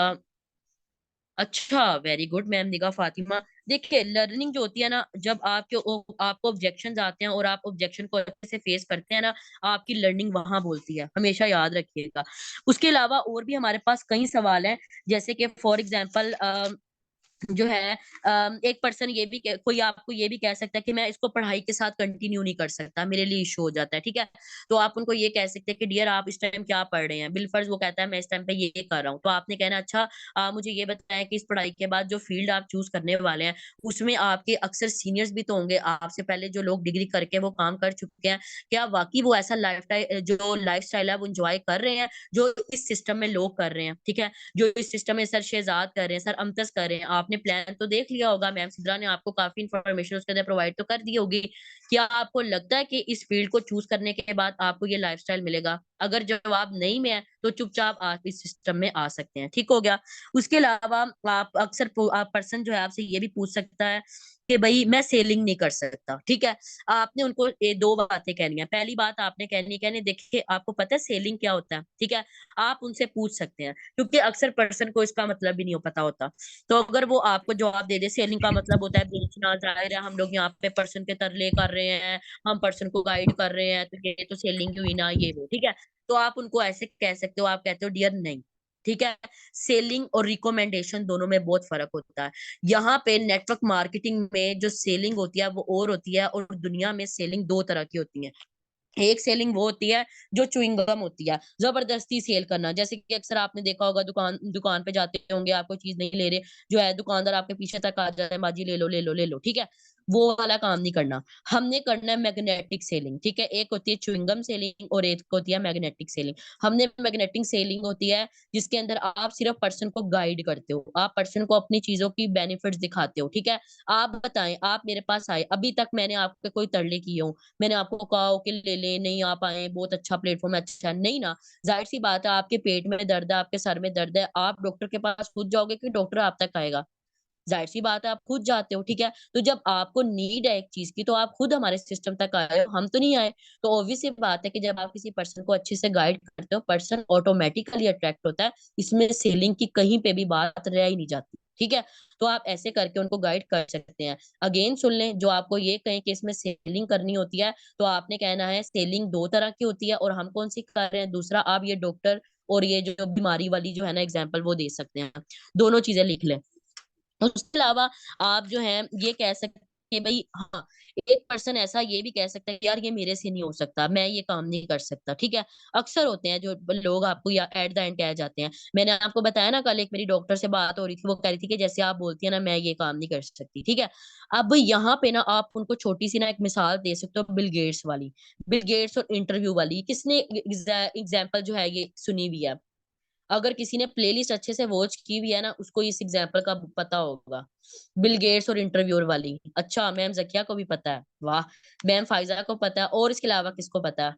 अच्छा, वेरी गुड मैम निगा फातिमा। देखिए लर्निंग जो होती है ना, जब आपको ऑब्जेक्शंस आते हैं और आप ऑब्जेक्शन को अच्छे से फेस करते हैं ना, आपकी लर्निंग वहां बोलती है, हमेशा याद रखिएगा। उसके अलावा और भी हमारे पास कई सवाल हैं, जैसे कि फॉर एग्जांपल जो है एक पर्सन ये भी कोई आपको ये भी कह सकता है कि मैं इसको पढ़ाई के साथ कंटिन्यू नहीं कर सकता, मेरे लिए इशू हो जाता है, ठीक है? तो आप उनको ये कह सकते हैं कि डियर आप इस टाइम क्या पढ़ रहे हैं? बिलफर्ज वो कहता है मैं इस टाइम पे ये कर रहा हूँ, तो आपने कहना अच्छा मुझे ये बताएं कि इस पढ़ाई के बाद जो फील्ड आप चूज करने वाले हैं उसमें आपके अक्सर सीनियर्स भी तो होंगे, आपसे पहले जो लोग डिग्री करके वो काम कर चुके हैं, क्या वाकई वो ऐसा लाइफ स्टाइल है वो इंजॉय कर रहे हैं जो इस सिस्टम में लोग कर रहे हैं, ठीक है? जो इस सिस्टम में सर शहजाद कर रहे हैं, सर अमतज कर रहे हैं, आपने प्लान तो देख लिया होगा, मैम सिद्रा ने आपको काफी इन्फॉर्मेशन उसके अंदर प्रोवाइड तो कर दी होगी। क्या आपको लगता है कि इस फील्ड को चूज करने के बाद आपको ये लाइफस्टाइल मिलेगा? अगर जवाब नहीं में है तो चुपचाप आप इस सिस्टम में आ सकते हैं, ठीक हो गया? उसके अलावा आप अक्सर आप पर्सन जो है आपसे ये भी पूछ सकता है कि भाई मैं सेलिंग नहीं कर सकता, ठीक है? आपने उनको ये दो बातें कहनी है। पहली बात आपने कहनी देखिए आपको पता है सेलिंग क्या होता है, ठीक है? आप उनसे पूछ सकते हैं क्योंकि अक्सर पर्सन को इसका मतलब भी नहीं पता होता। तो अगर वो आपको जवाब दे दे सेलिंग का मतलब होता है बेचना, जाहिर है हम लोग यहाँ पे पर्सन के तरले कर रहे हैं, हम पर्सन को गाइड कर रहे हैं, तो ये तो सेलिंग हुई ना, ये वो, ठीक है? तो आप उनको ऐसे कह सकते हो, आप कहते हो डियर नहीं, ठीक है? सेलिंग और रिकमेंडेशन दोनों में बहुत फर्क होता है। यहाँ पे नेटवर्क मार्केटिंग में जो सेलिंग होती है वो और होती है और दुनिया में सेलिंग दो तरह की होती है। एक सेलिंग वो होती है जो च्युइंग गम होती है, जबरदस्ती सेल करना। जैसे कि अक्सर आपने देखा होगा दुकान दुकान पे जाते होंगे, आपको चीज नहीं ले रहे, जो है दुकानदार आपके पीछे तक आ जाता है, बाजी ले लो ले लो ले लो, ठीक है? वो वाला काम नहीं करना। हमने करना है मैग्नेटिक सेलिंग, ठीक है? एक होती है च्युइंग गम सेलिंग और एक होती है मैग्नेटिक सेलिंग। हमने मैग्नेटिक सेलिंग होती है जिसके अंदर आप सिर्फ पर्सन को गाइड करते हो, आप पर्सन को अपनी चीजों की बेनिफिट्स दिखाते हो, ठीक है? आप बताएं, आप मेरे पास आए, अभी तक मैंने आपके कोई तरले किए हो, मैंने आपको कहा हो कि ले ले, नहीं आ पाए, बहुत अच्छा प्लेटफॉर्म है, अच्छा है, नहीं ना? जाहिर सी बात है आपके पेट में दर्द है, आपके सर में दर्द है, आप डॉक्टर के पास खुद जाओगे कि डॉक्टर आप तक आएगा? जाहिर सी बात है आप खुद जाते हो, ठीक है? तो जब आपको नीड है एक चीज की तो आप खुद हमारे सिस्टम तक आए हो, हम तो नहीं आए। तो ऑब्वियस सी बात है कि जब आप किसी पर्सन को अच्छे से गाइड करते हो, पर्सन ऑटोमेटिकली अट्रैक्ट होता है। इसमें सेलिंग की कहीं पे भी बात रह ही नहीं जाती, ठीक है? तो आप ऐसे करके उनको गाइड कर सकते हैं। अगेन सुन लें, जो आपको ये कहें कि इसमें सेलिंग करनी होती है, तो आपने कहना है सेलिंग दो तरह की होती है और हम कौन सी कर रहे हैं। दूसरा, आप ये डॉक्टर और ये जो बीमारी वाली जो है ना एग्जाम्पल वो दे सकते हैं, दोनों चीजें लिख लें। उसके अलावा आप जो है ये कह सकते हैं भाई, हाँ, एक पर्सन ऐसा ये भी कह सकता है यार ये मेरे से नहीं हो सकता, मैं ये काम नहीं कर सकता, ठीक है? अक्सर होते हैं जो लोग आपको या एट द एंड कह जाते हैं। मैंने आपको बताया ना, कल एक मेरी डॉक्टर से बात हो रही थी, वो कह रही थी कि जैसे आप बोलती है ना मैं ये काम नहीं कर सकती, ठीक है? अब यहाँ पे ना आप उनको छोटी सी ना एक मिसाल दे सकते हो, बिल गेट्स वाली। बिल गेट्स और इंटरव्यू वाली, किसने एग्जाम्पल जो है ये सुनी हुई है? अगर किसी ने प्लेलिस्ट अच्छे से वॉच की भी है ना, उसको इस एग्जाम्पल का पता होगा, बिल गेट्स और इंटरव्यूअर वाली। अच्छा, मैम जकिया को भी पता है, वाह! मैम फाइजा को पता है, और इसके अलावा किसको पता है?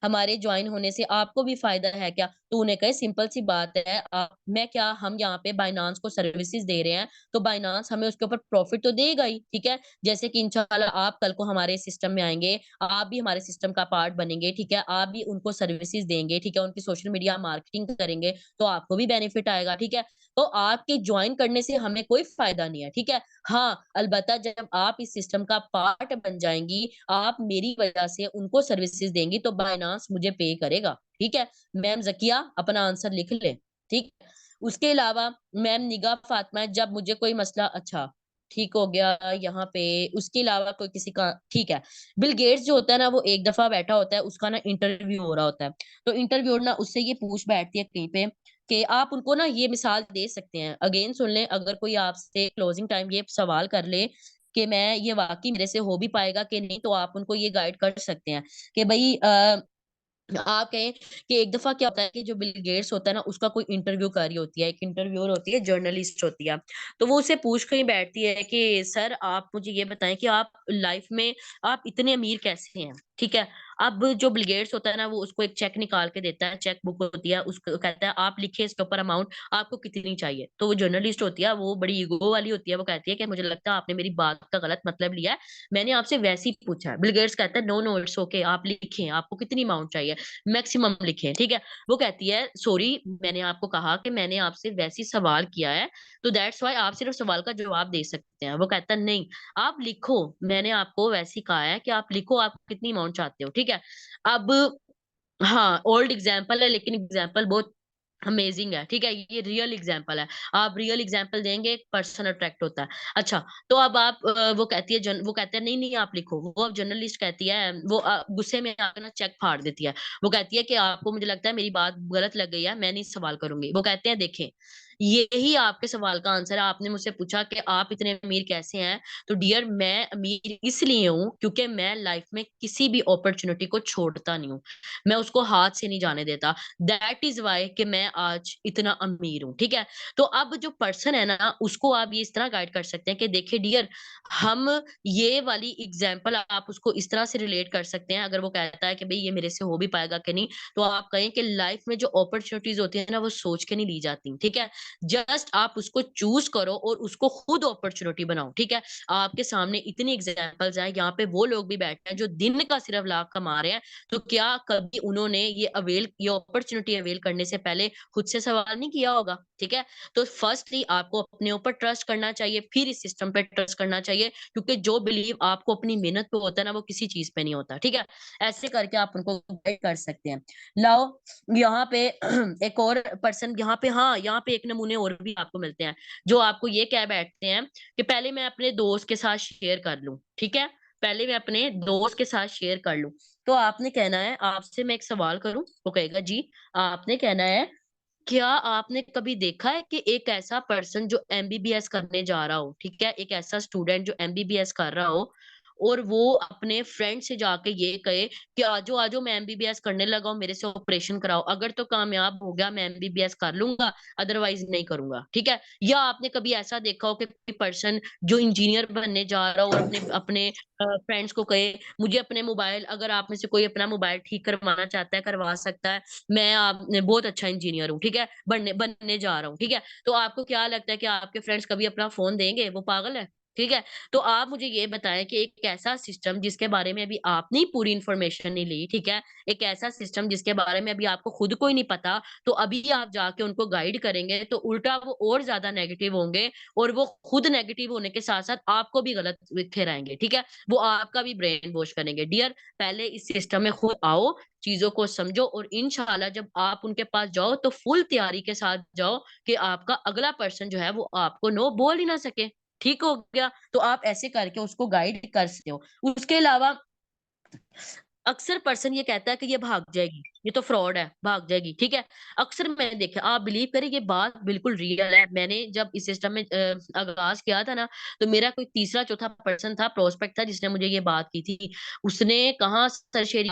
हमारे ज्वाइन होने से आपको भी फायदा है क्या? तो उन्हें कहे सिंपल सी बात है, मैं क्या, हम यहाँ पे बाइनांस को सर्विसेज दे रहे हैं, तो बाइनांस हमें उसके ऊपर प्रॉफिट तो देगा ही, ठीक है? जैसे कि इंशाल्लाह आप कल को हमारे सिस्टम में आएंगे, आप भी हमारे सिस्टम का पार्ट बनेंगे, ठीक है? आप भी उनको सर्विसेज देंगे, ठीक है? उनकी सोशल मीडिया मार्केटिंग करेंगे, तो आपको भी बेनिफिट आएगा, ठीक है? तो आपके ज्वाइन करने से हमें कोई फायदा नहीं है, ठीक है? हाँ, अलबत्ता जब आप इस सिस्टम का पार्ट बन जाएंगी, आप मेरी वजह से उनको सर्विसेज देंगी, तो बाइनांस मुझे पे करेगा, ठीक है? मैम जकिया अपना आंसर लिख ले, ठीक? उसके अलावा मैम निगाह फातिमा, जब मुझे कोई मसला, अच्छा, ठीक हो गया यहाँ पे। उसके अलावा कोई किसी का, ठीक है। बिल गेट्स जो होता है ना, वो एक दफा बैठा होता है, उसका ना इंटरव्यू हो रहा होता है। तो इंटरव्यूअर ना उससे ये पूछ बैठती है कहीं पे कि आप उनको ना ये मिसाल दे सकते हैं। अगेन सुन लें, अगर कोई आपसे क्लोजिंग टाइम ये सवाल कर ले कि मैं ये वाकई मेरे से हो भी पाएगा कि नहीं, तो आप उनको ये गाइड कर सकते हैं कि भाई आप कहें कि एक दफा क्या होता है कि जो बिल गेट्स होता है ना, उसका कोई इंटरव्यू कर रही होती है, एक इंटरव्यूअर होती है, जर्नलिस्ट होती है। तो वो उससे पूछ के ही बैठती है कि सर आप मुझे ये बताएं कि आप लाइफ में आप इतने अमीर कैसे हैं, ठीक है। अब जो बिल गेट्स होता है ना, वो उसको एक चेक निकाल के देता है, चेक बुक होती है, उसको कहता है आप लिखिए इसके ऊपर अमाउंट, आपको कितनी चाहिए। तो वो जर्नलिस्ट होती है, वो बड़ी ईगो वाली होती है, वो कहती है कि मुझे लगता है आपने मेरी बात का गलत मतलब लिया है, मैंने आपसे वैसे ही पूछा है। बिल गेट्स कहता है नो नो इट्स ओके, आप लिखें आपको कितनी अमाउंट चाहिए, मैक्सिमम लिखें, ठीक है। वो कहती है सॉरी, मैंने आपको कहा कि मैंने आपसे वैसी सवाल किया है, तो दैट्स व्हाई आप सिर्फ सवाल का जवाब दे सकते हैं। वो कहता है नहीं, आप लिखो, मैंने आपको वैसे ही कहा है कि आप लिखो आप कितनी अमाउंट चाहते हो, ठीक है। अब हाँ, ओल्ड एग्जाम्पल है लेकिन एग्जाम्पल बहुत अमेजिंग है, ठीक है। ये रियल एग्जाम्पल है, आप रियल एग्जाम्पल देंगे एक पर्सन अट्रैक्ट होता है। अच्छा, तो अब आप वो कहती है वो कहते हैं नहीं नहीं आप लिखो। वो अब जर्नलिस्ट कहती है, वो गुस्से में आकर ना चेक फाड़ देती है। वो कहती है कि आपको मुझे लगता है मेरी बात गलत लग गई है, मैं नहीं सवाल करूंगी। वो कहते हैं देखें, यही आपके सवाल का आंसर है। आपने मुझसे पूछा कि आप इतने अमीर कैसे हैं, तो डियर मैं अमीर इसलिए हूँ क्योंकि मैं लाइफ में किसी भी अपॉर्चुनिटी को छोड़ता नहीं हूँ, मैं उसको हाथ से नहीं जाने देता। दैट इज वाई कि मैं आज इतना अमीर हूँ, ठीक है। तो अब जो पर्सन है ना, उसको आप ये इस तरह गाइड कर सकते हैं कि देखिए डियर, हम ये वाली एग्जाम्पल आप उसको इस तरह से रिलेट कर सकते हैं। अगर वो कहता है कि भाई ये मेरे से हो भी पाएगा कि नहीं, तो आप कहें कि लाइफ में जो अपॉर्चुनिटीज होती है ना, वो सोच के नहीं ली जाती, ठीक है। जस्ट आप उसको चूज करो और उसको खुद अपॉर्चुनिटी बनाओ, ठीक है। आपके सामने इतनी एग्जाम्पल्स हैं, यहाँ पे वो लोग भी बैठे हैं जो दिन का सिर्फ लाख कमा रहे हैं, तो क्या कभी उन्होंने ये अपॉर्चुनिटी अवेल करने से पहले खुद से सवाल नहीं किया होगा, ठीक है। तो फर्स्टली आपको अपने ऊपर ट्रस्ट करना चाहिए, फिर इस सिस्टम पे ट्रस्ट करना चाहिए, क्योंकि जो बिलीव आपको अपनी मेहनत पे होता है ना, वो किसी चीज पे नहीं होता, ठीक है। ऐसे करके आप उनको गाइड कर सकते हैं। लाओ यहाँ पे एक और पर्सन, यहाँ पे हाँ, यहाँ पे एक नमूने और भी आपको मिलते हैं, जो आपको ये कह बैठते हैं कि पहले मैं अपने दोस्त के साथ शेयर कर लूं, ठीक है। पहले मैं अपने दोस्त के साथ शेयर कर लूं। तो आपने कहना है, आपसे मैं एक सवाल करूं, वो कहेगा जी। आपने कहना है, क्या आपने कभी देखा है कि एक ऐसा पर्सन जो एमबीबीएस करने जा रहा हो, ठीक है, एक ऐसा स्टूडेंट जो एमबीबीएस कर रहा हो, और वो अपने फ्रेंड से जाके ये कहे कि आजो आजो मैं एमबीबीएस करने लगा हूँ, मेरे से ऑपरेशन कराओ, अगर तो कामयाब हो गया मैं एमबीबीएस कर लूंगा, अदरवाइज नहीं करूंगा, ठीक है। या आपने कभी ऐसा देखा हो कि कोई पर्सन जो इंजीनियर बनने जा रहा हो और अपने अपने फ्रेंड्स को कहे मुझे अपने मोबाइल, अगर आप में से कोई अपना मोबाइल ठीक करवाना चाहता है करवा सकता है, मैं आप बहुत अच्छा इंजीनियर हूँ, ठीक है, बनने बनने जा रहा हूँ, ठीक है। तो आपको क्या लगता है कि आपके फ्रेंड्स कभी अपना फोन देंगे? वो पागल है, ठीक है। तो आप मुझे ये बताएं कि एक ऐसा सिस्टम जिसके बारे में अभी आपने ही पूरी इंफॉर्मेशन नहीं ली, ठीक है, एक ऐसा सिस्टम जिसके बारे में अभी आपको खुद को ही नहीं पता, तो अभी आप जाके उनको गाइड करेंगे तो उल्टा वो और ज्यादा नेगेटिव होंगे, और वो खुद नेगेटिव होने के साथ साथ आपको भी गलत ठहराएंगे, ठीक है। वो आपका भी ब्रेन वॉश करेंगे। डियर, पहले इस सिस्टम में खुद आओ, चीजों को समझो, और इंशाल्लाह जब आप उनके पास जाओ तो फुल तैयारी के साथ जाओ कि आपका अगला पर्सन जो है वो आपको नो बोल ही ना सके, ठीक हो गया। तो आप ऐसे करके उसको गाइड कर सकते हो। उसके अलावा अक्सर पर्सन ये कहता है कि ये भाग जाएगी, ये तो फ्रॉड है, भाग जाएगी, ठीक है। अक्सर मैंने देखा, आप बिलीव करें ये बात बिल्कुल रियल है। मैंने जब इस सिस्टम में आगाज किया था ना, तो मेरा कोई तीसरा चौथा पर्सन था, प्रोस्पेक्ट था, जिसने मुझे ये बात की थी। उसने कहा सरशेरी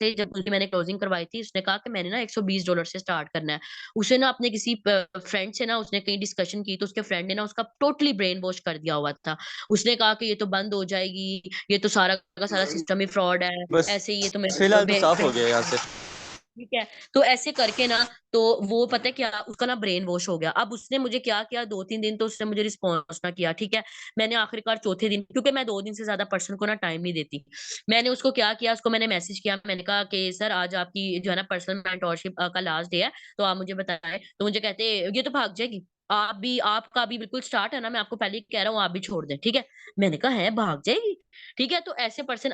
से, जब उनकी मैंने क्लोजिंग करवाई थी, उसने कहा कि मैंने ना $120 से स्टार्ट करना है। उसे ना अपने किसी फ्रेंड से ना उसने कहीं डिस्कशन की, तो उसके फ्रेंड ने ना उसका टोटली ब्रेन वॉश कर दिया हुआ था। उसने कहा कि ये तो बंद हो जाएगी, ये तो सारा का सारा सिस्टम ही फ्रॉड है, बस ऐसे ही ये तो फिलहाल तो साफ हो गया यहाँ से। ठीक है। तो ऐसे करके ना, तो वो पता है क्या, उसका ना ब्रेन वॉश हो गया। अब उसने मुझे क्या किया, 2-3 दिन तो उसने मुझे रिस्पॉन्स ना किया, ठीक है। मैंने आखिरकार चौथे दिन, क्योंकि मैं 2 दिन से ज्यादा पर्सन को ना टाइम नहीं देती, मैंने उसको क्या किया, उसको मैंने मैसेज किया, मैंने कहा कि सर आज आपकी जो है ना पर्सनल मेंटोरशिप का लास्ट डे है, तो आप मुझे बताएं। तो मुझे कहते ये तो भाग जाएगी, आप भी, आपका भी बिल्कुल स्टार्ट है ना, मैं आपको पहले ही कह रहा हूँ आप भी छोड़ दें, ठीक है। मैंने कहा है भाग जाएगी, ठीक है। तो ऐसे पर्सन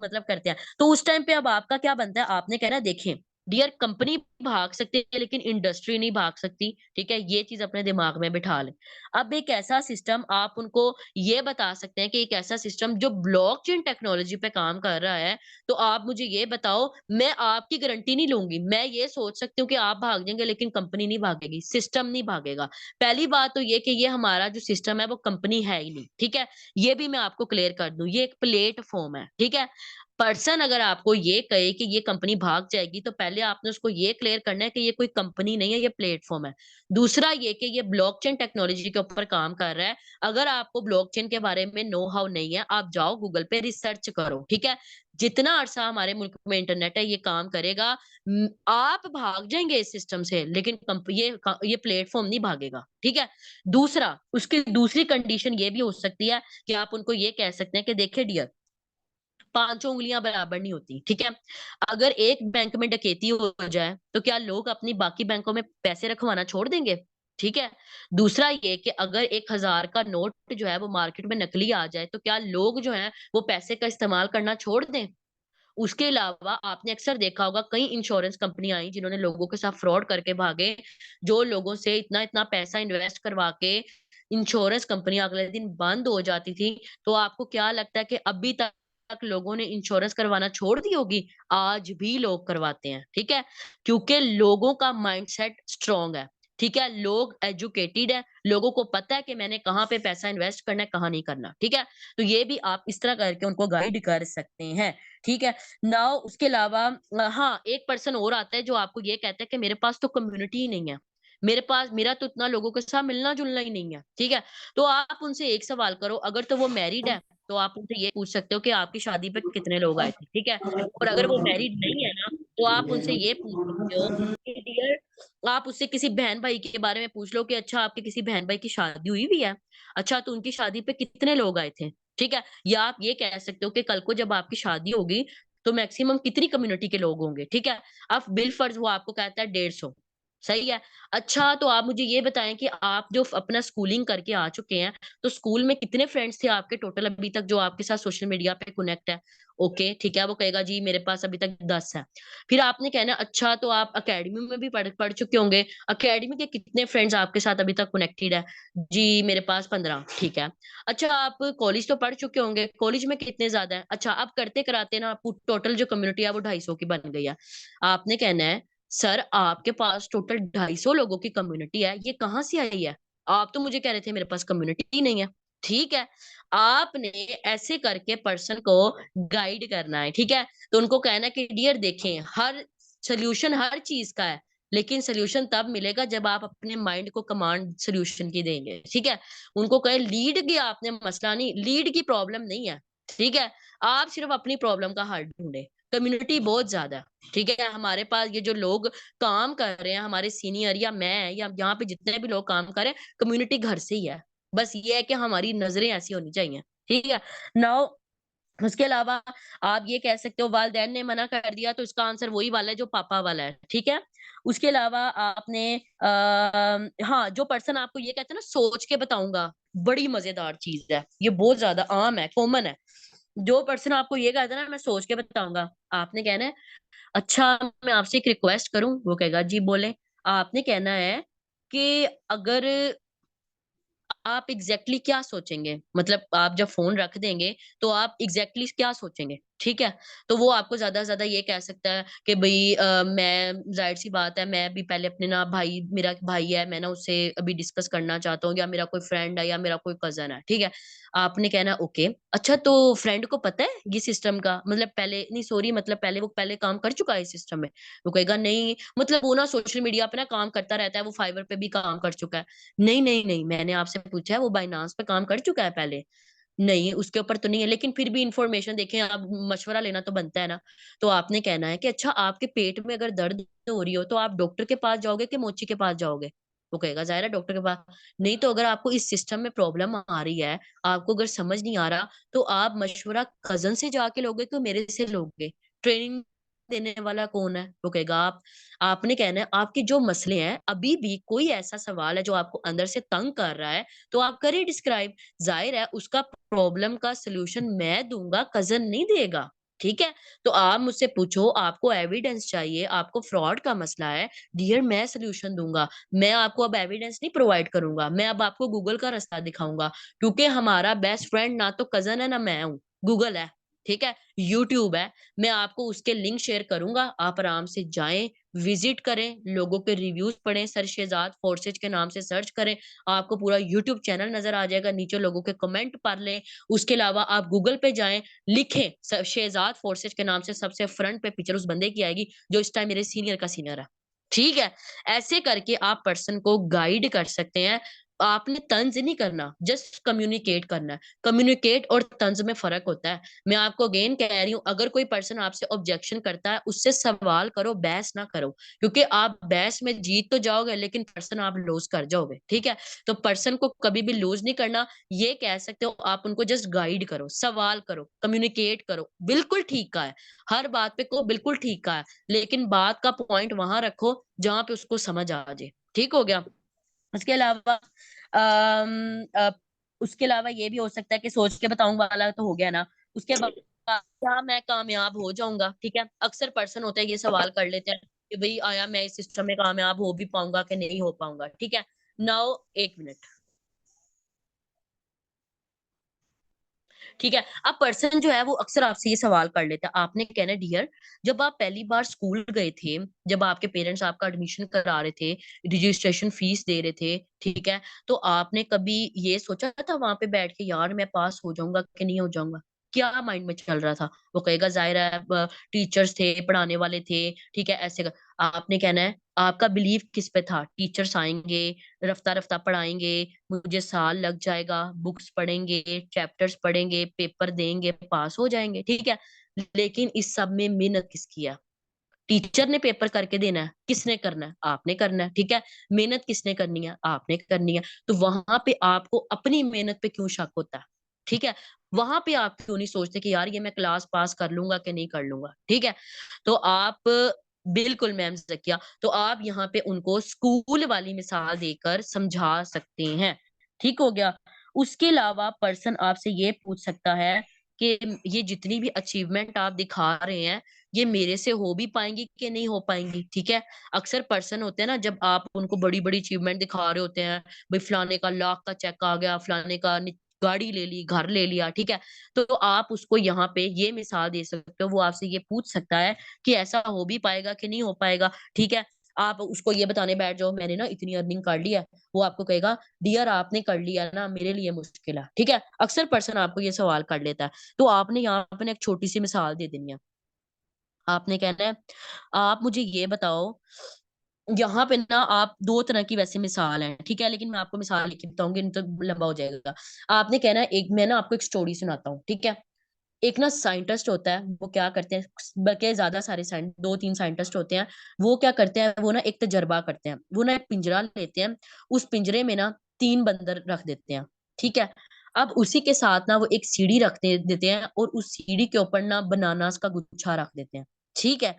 मतलब करते हैं। तो उस टाइम पे अब आपका क्या बनता है, आपने कहना देखें डियर, कंपनी भाग सकते हैं लेकिन इंडस्ट्री नहीं भाग सकती, ठीक है? ये चीज़ अपने दिमाग में बिठा लें। अब एक ऐसा सिस्टम आप उनको ये बता सकते हैं कि एक ऐसा सिस्टम जो ब्लॉकचेन टेक्नोलॉजी पे काम कर रहा है, तो आप मुझे ये बताओ, मैं आपकी गारंटी नहीं लूँगी। मैं ये सोच सकती हूँ कि आप भाग जाएँगे लेकिन कंपनी नहीं भागेगी, सिस्टम नहीं भागेगा। पहली बात तो ये कि ये हमारा जो सिस्टम है वो कंपनी है ही नहीं, ठीक है? ये भी मैं आपको क्लियर कर दूँ, ये एक प्लेटफ़ॉर्म है, ठीक है? पर्सन अगर आपको ये कहे कि ये कंपनी भाग जाएगी, तो पहले आपने उसको ये क्लियर करना है कि ये कोई कंपनी नहीं है, ये प्लेटफ़ॉर्म है। दूसरा ये कि ये ब्लॉकचेन टेक्नोलॉजी के ऊपर काम कर रहा है। अगर आपको ब्लॉकचेन के बारे में नो हाउ नहीं है, आप जाओ गूगल पे रिसर्च करो, ठीक है? जितना अरसा हमारे मुल्क में इंटरनेट है, ये काम करेगा। आप भाग जाएँगे इस सिस्टम से, लेकिन ये प्लेटफ़ॉर्म नहीं भागेगा, ठीक है? दूसरा, उसकी दूसरी कंडीशन ये भी हो सकती है कि आप उनको ये कह सकते हैं कि देखिए डियर, पाँचों उँगलियाँ बराबर नहीं होती, ठीक है? अगर एक बैंक में डकैती हो जाए, तो क्या लोग अपनी बाकी बैंकों में पैसे रखवाना छोड़ देंगे? ठीक है? दूसरा ये कि अगर 1000 का नोट जो है वो मार्केट में नकली आ जाए, तो क्या लोग जो हैं वो पैसे का इस्तेमाल करना छोड़ दें? उसके अलावा आपने अक्सर देखा होगा कई इंश्योरेंस कंपनियाँ आई जिन्होंने लोगों के साथ फ्रॉड करके भागे, जो लोगों से इतना-इतना पैसा इन्वेस्ट करवा के इंश्योरेंस कंपनियाँ अगले दिन बंद हो जाती थी। तो आपको क्या लगता है कि अभी तक लोगों ने इंश्योरेंस करवाना छोड़ दी होगी? आज भी लोग करवाते हैं, ठीक है? क्योंकि लोगों का माइंडसेट स्ट्रॉन्ग है, ठीक है? लोग एजुकेटेड हैं, लोगों को पता है कि मैंने कहाँ पे पैसा इन्वेस्ट करना है, कहाँ नहीं करना, ठीक है? तो ये भी आप इस तरह करके उनको गाइड कर सकते हैं, ठीक है? नाउ उसके अलावा हाँ, एक पर्सन और आता है जो आपको ये कहता है कि मेरे पास तो कम्युनिटी ही नहीं है। मेरा तो इतना लोगों के साथ मिलना-जुलना ही नहीं है, ठीक है? तो आप उनसे एक सवाल करो, अगर तो वो मैरिड है, तो आप उनसे ये पूछ सकते हो कि आपकी शादी पे कितने लोग आए थे, ठीक है? और अगर वो मैरिड नहीं है ना, तो आप उनसे ये पूछ सकते हो कि डियर, आप उससे किसी बहन-भाई के बारे में पूछ लो कि अच्छा आपके किसी बहन-भाई की शादी हुई हुई है? अच्छा तो उनकी शादी पे कितने लोग आए थे? ठीक है? या आप ये कह सकते हो कि कल को जब आपकी शादी होगी, तो मैक्सिमम कितनी कम्युनिटी के लोग होंगे, ठीक है? अब बिल-फर्ज़ वो आपको कहता है 150, सही है? अच्छा, तो आप मुझे ये बताएँ कि आप जो अपना स्कूलिंग करके आ चुके हैं, तो स्कूल में कितने फ्रेंड्स थे आपके टोटल अभी तक जो आपके साथ सोशल मीडिया पे कनेक्ट है? ओके, ठीक है, वो कहेगा जी मेरे पास अभी तक 10 हैं। फिर आपने कहना अच्छा तो आप अकेडमी में भी पढ़ पढ़ चुके होंगे, अकेडमी के कितने फ्रेंड्स आपके साथ अभी तक कनेक्टेड है? जी, मेरे पास 15, ठीक है। अच्छा आप कॉलेज तो पढ़ चुके होंगे, कॉलेज में कितने ज़्यादा हैं? अच्छा अब करते-कराते ना आपको टोटल जो कम्युनिटी है वो 250 की बन गई है। आपने कहना है, सर आपके पास टोटल 250 लोगों की कम्युनिटी है, ये कहाँ से आई है? आप तो मुझे कह रहे थे मेरे पास कम्युनिटी ही नहीं है। ठीक है, आपने ऐसे करके पर्सन को गाइड करना है, ठीक है? तो उनको कहना है कि डियर देखें, हर सॉल्यूशन हर चीज़ का है, लेकिन सॉल्यूशन तब मिलेगा जब आप अपने माइंड को कमांड सॉल्यूशन की देंगे, ठीक है? उनको कहें लीड की आपने मसला नहीं, लीड की प्रॉब्लम नहीं है, ठीक है? आप सिर्फ अपनी प्रॉब्लम का हल ढूँढें। कम्युनिटी बहुत ज़्यादा है, ठीक है? हमारे पास ये जो लोग काम कर रहे हैं, हमारे सीनियर या मैं या यहाँ पे जितने भी लोग काम कर रहे हैं, कम्युनिटी घर से ही है। बस ये है कि हमारी नज़रें ऐसी होनी चाहिए, ठीक है? नाउ उसके अलावा आप ये कह सकते हो वालिदैन ने मना कर दिया तो इसका आंसर वही वाला है जो पापा वाला है, ठीक है? उसके अलावा आपने हाँ, जो पर्सन आपको ये कहते हैं ना सोच के बताऊँगा, बड़ी मज़ेदार चीज़ है। ये बहुत ज़्यादा आम है, कॉमन है। जो पर्सन आपको ये कहता है ना मैं सोच के बताऊँगा, आपने कहना है अच्छा मैं आपसे एक रिक्वेस्ट करूँ? वो कहेगा जी बोलें। आपने कहना है कि अगर आप एग्ज़ैक्टली क्या सोचेंगे? मतलब आप जब फ़ोन रख देंगे, तो आप एग्ज़ैक्टली क्या सोचेंगे? ठीक है? तो वो आपको ज़्यादा से ज़्यादा ये कह सकता है कि भई मैं ज़ाहिर-सी बात है, मैं अभी पहले अपने ना भाई मेरा एक भाई है, मैं ना उससे अभी डिस्कस करना चाहता हूँ या मेरा कोई फ्रेंड है या मेरा कोई कज़न है, ठीक है? आपने कहना ओके, अच्छा तो फ्रेंड को पता है ये सिस्टम का? मतलब पहले नहीं सॉरी मतलब पहले वो पहले काम कर चुका है इस सिस्टम में? वो कहेगा नहीं, मतलब वो ना सोशल मीडिया पे ना काम करता रहता है, वो फाइवर पे भी काम कर चुका है। नहीं, नहीं, नहीं, मैंने आपसे पूछा है वो बायनांस पे काम कर चुका है पहले? नहीं, उसके ऊपर तो नहीं है, लेकिन फिर भी इन्फॉर्मेशन देखें अब मशवरा लेना तो बनता है ना। तो आपने कहना है कि अच्छा आपके पेट में अगर दर्द हो रही हो तो आप डॉक्टर के पास जाओगे कि मोची के पास जाओगे? वो कहेगा ज़ाहिर है डॉक्टर के पास। नहीं तो अगर आपको इस सिस्टम में प्रॉब्लम आ रही है, आपको अगर समझ नहीं आ रहा, तो आप मशवरा कज़न से जाके लोगे कि मेरे से लोगे? ट्रेनिंग देने वाला कौन है? वो कहेगा आप। आपने कहना है आपके जो मसले हैं, अभी भी कोई ऐसा सवाल है जो आपको अंदर से तंग कर रहा है, तो आप करिए डिस्क्राइब। ज़ाहिर है उसका प्रॉब्लम का सॉल्यूशन मैं दूँगा, कज़न नहीं देगा। ठीक है? तो आप मुझसे पूछो, आपको एविडेंस चाहिए, आपको फ्रॉड का मसला है, डियर मैं सॉल्यूशन दूँगा। मैं आपको अब एविडेंस नहीं प्रोवाइड करूँगा, मैं अब आपको गूगल का रास्ता दिखाऊँगा, क्योंकि हमारा बेस्ट फ्रेंड ना तो कज़न है, ना मैं हूँ, गूगल है, ठीक है? यूट्यूब है, मैं आपको उसके लिंक शेयर करूँगा, आप आराम से जाएँ, विज़िट करें, लोगों के रिव्यूज़ पढ़ें, सर शहज़ाद फोर्सेज के नाम से सर्च करें, आपको पूरा यूट्यूब चैनल नज़र आ जाएगा, नीचे लोगों के कमेंट पढ़ लें, उसके अलावा आप गूगल पे जाएँ, लिखें शहजाद फोर्सेज के नाम से सबसे फ्रंट पे पिक्चर उस बंदे की आएगी जो इस टाइम मेरे सीनियर का सीनियर है। ठीक है? ऐसे करके आप पर्सन को गाइड कर सकते हैं। आपने तंज़ नहीं करना, जस्ट कम्युनिकेट करना है। कम्युनिकेट और तंज़ में फ़र्क होता है। मैं आपको अगेन कह रही हूँ, अगर कोई पर्सन आपसे ऑब्जेक्शन करता है, उससे सवाल करो, बहस ना करो। क्योंकि आप बहस में जीत तो जाओगे, लेकिन पर्सन आप लूज़ कर जाओगे। ठीक है? तो पर्सन को कभी भी लूज़ नहीं करना। ये कह सकते हो, आप उनको जस्ट गाइड करो, सवाल करो, कम्युनिकेट करो, बिल्कुल ठीक कहा है। हर बात पे को बिल्कुल ठीक कहा है, लेकिन बात का पॉइंट वहाँ रखो जहाँ पे उसको समझ आ जाए, ठीक हो गया? उसके अलावा उसके अलावा ये भी हो सकता है कि सोच के बताऊँ वाला तो हो गया ना, उसके बाद क्या मैं कामयाब हो जाऊँगा, ठीक है? अक्सर पर्सन होते हैं ये सवाल कर लेते हैं कि भई आया मैं इस सिस्टम में कामयाब हो भी पाऊँगा कि नहीं हो पाऊँगा, ठीक है? Now 1 minute. ठीक है? अब पर्सन जो है वो अक्सर आपसे ये सवाल कर लेता है। आपने कहना है डियर जब आप पहली बार स्कूल गए थे, जब आपके पेरेंट्स आपका एडमिशन करा रहे थे, रजिस्ट्रेशन फीस दे रहे थे, ठीक है? तो आपने कभी ये सोचा था वहाँ पे बैठ के यार मैं पास हो जाऊँगा कि नहीं हो जाऊँगा? क्या माइंड में चल रहा था? वो कहेगा ज़ाहिर है टीचर्स थे, पढ़ाने वाले थे, ठीक है? ऐसे का आपने कहना है आपका बिलीव किस पे था? टीचर्स आएँगे, रफ्ता-रफ्ता पढ़ाएँगे, मुझे साल लग जाएगा, बुक्स पढ़ेंगे, चैप्टर्स पढ़ेंगे, पेपर देंगे, पास हो जाएँगे, ठीक है? लेकिन इस सब में मेहनत किसकी है? टीचर ने पेपर करके देना है, किसने करना है? आपने करना है, ठीक है? मेहनत किसने करनी है? आपने करनी है। तो वहाँ पे आपको अपनी मेहनत पे क्यों शक होता है? ठीक है? वहाँ पे आप क्यों नहीं सोचते कि यार ये मैं क्लास पास कर लूँगा कि नहीं कर लूँगा, ठीक है? तो आप बिल्कुल मैम ज़किया, तो आप यहाँ पे उनको स्कूल वाली मिसाल देकर समझा सकते हैं, ठीक हो गया? उसके अलावा पर्सन आपसे ये पूछ सकता है कि ये जितनी भी अचीवमेंट आप दिखा रहे हैं, ये मेरे से हो भी पाएँगी कि नहीं हो पाएँगी, ठीक है? अक्सर पर्सन होते हैं ना जब आप उनको बड़ी-बड़ी अचीवमेंट दिखा रहे होते हैं, भई फलाने का लाख का चेक आ गया, फलाने का नि गाड़ी ले ली, घर ले लिया, ठीक है? तो आप उसको यहाँ पे ये मिसाल दे सकते हो, वो आपसे ये पूछ सकता है कि ऐसा हो भी पाएगा कि नहीं हो पाएगा, ठीक है? आप उसको ये बताने बैठ जाओ मैंने ना इतनी अर्निंग कर ली है, वो आपको कहेगा डियर आपने कर लिया ना मेरे लिए मुश्किल है, ठीक है? अक्सर पर्सन आपको ये सवाल कर लेता है, तो आपने यहाँ पे ना एक छोटी-सी मिसाल दे देनी है। आपने कहना है, आप मुझे ये बताओ, यहाँ पे ना आप 2 तरह की वैसे मिसाल है, ठीक है? लेकिन मैं आपको मिसाल लिख के बताऊँगी नहीं तो लंबा हो जाएगा। आपने कहना है एक मैं ना आपको एक स्टोरी सुनाता हूँ, ठीक है? एक ना साइंटिस्ट होता है, वो क्या करते हैं बल्कि ज़्यादा सारे 2-3 साइंटिस्ट होते हैं, वो क्या करते हैं, वो ना एक तजर्बा करते हैं। वो ना एक पिंजरा लेते हैं, उस पिंजरे में ना 3 बंदर रख देते हैं, ठीक है? अब उसी के साथ ना वो एक सीढ़ी देते हैं और उस सीढ़ी के ऊपर ना बनानास का गुच्छा रख देते हैं, ठीक है?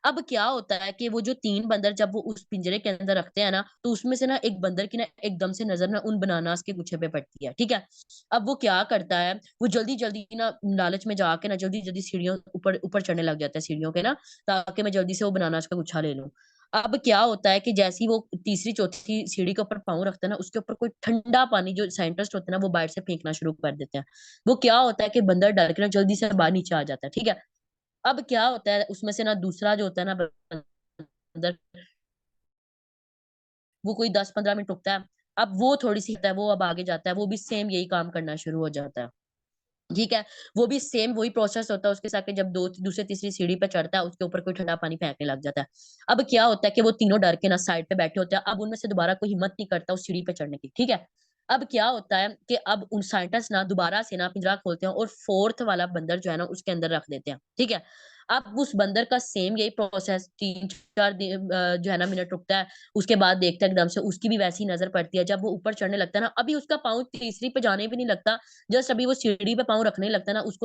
अब क्या होता है कि वो जो 3 बंदर जब वो उस पिंजरे के अंदर रखते हैं ना, तो उसमें से ना एक बंदर की ना एकदम से नज़र ना उन बनानास के गुच्छे पे पड़ती है, ठीक है? अब वो क्या करता है, वो जल्दी-जल्दी ना लालच में जाके ना जल्दी-जल्दी सीढ़ियों ऊपर ऊपर चढ़ने लग जाता है सीढ़ियों के ना, ताकि मैं जल्दी से वो बनानास का गुच्छा ले लूँ। अब क्या होता है कि जैसे ही वो तीसरी-चौथी सीढ़ी के ऊपर पाँव रखता है ना, उसके ऊपर कोई ठंडा पानी जो साइंटिस्ट होते हैं ना, वो बाहर से फेंकना शुरू कर देते हैं। वो क्या होता है कि बंदर डर के ना जल्दी से बाहर नीचे आ जाता है, ठीक है? अब क्या होता है उसमें से ना दूसरा जो होता है ना बंदर, वो कोई 10-15 मिनट रुकता है। अब वो थोड़ी-सी है वो अब आगे जाता है, वो भी सेम यही काम करना शुरू हो जाता है। ठीक है? वो भी सेम वही प्रोसेस होता है उसके साथ कि जब 2 दूसरी तीसरी सीढ़ी पे चढ़ता है, उसके ऊपर कोई ठंडा पानी फेंकने लग जाता है। अब क्या होता है कि वो तीनों डर के ना साइड पे बैठे होते हैं, अब उनमें से दोबारा कोई हिम्मत नहीं करता उस सीढ़ी पे चढ़ने की, ठीक है? अब क्या होता है कि अब उन साइंटिस्ट ना दोबारा से ना पिंजरा खोलते हैं और 4th वाला बंदर जो है ना उसके अंदर रख देते हैं, ठीक है? अब उस बंदर का सेम यही प्रोसेस 3-4 जो है ना मिनट रुकता है, उसके बाद देखता है एकदम से उसकी भी वैसी नज़र पड़ती है, जब वो ऊपर चढ़ने लगता है ना, अभी उसका पाँव तीसरी पे जाने भी नहीं लगता, जस्ट अभी वो सीढ़ी पे पाँव रखने लगता है ना, उसको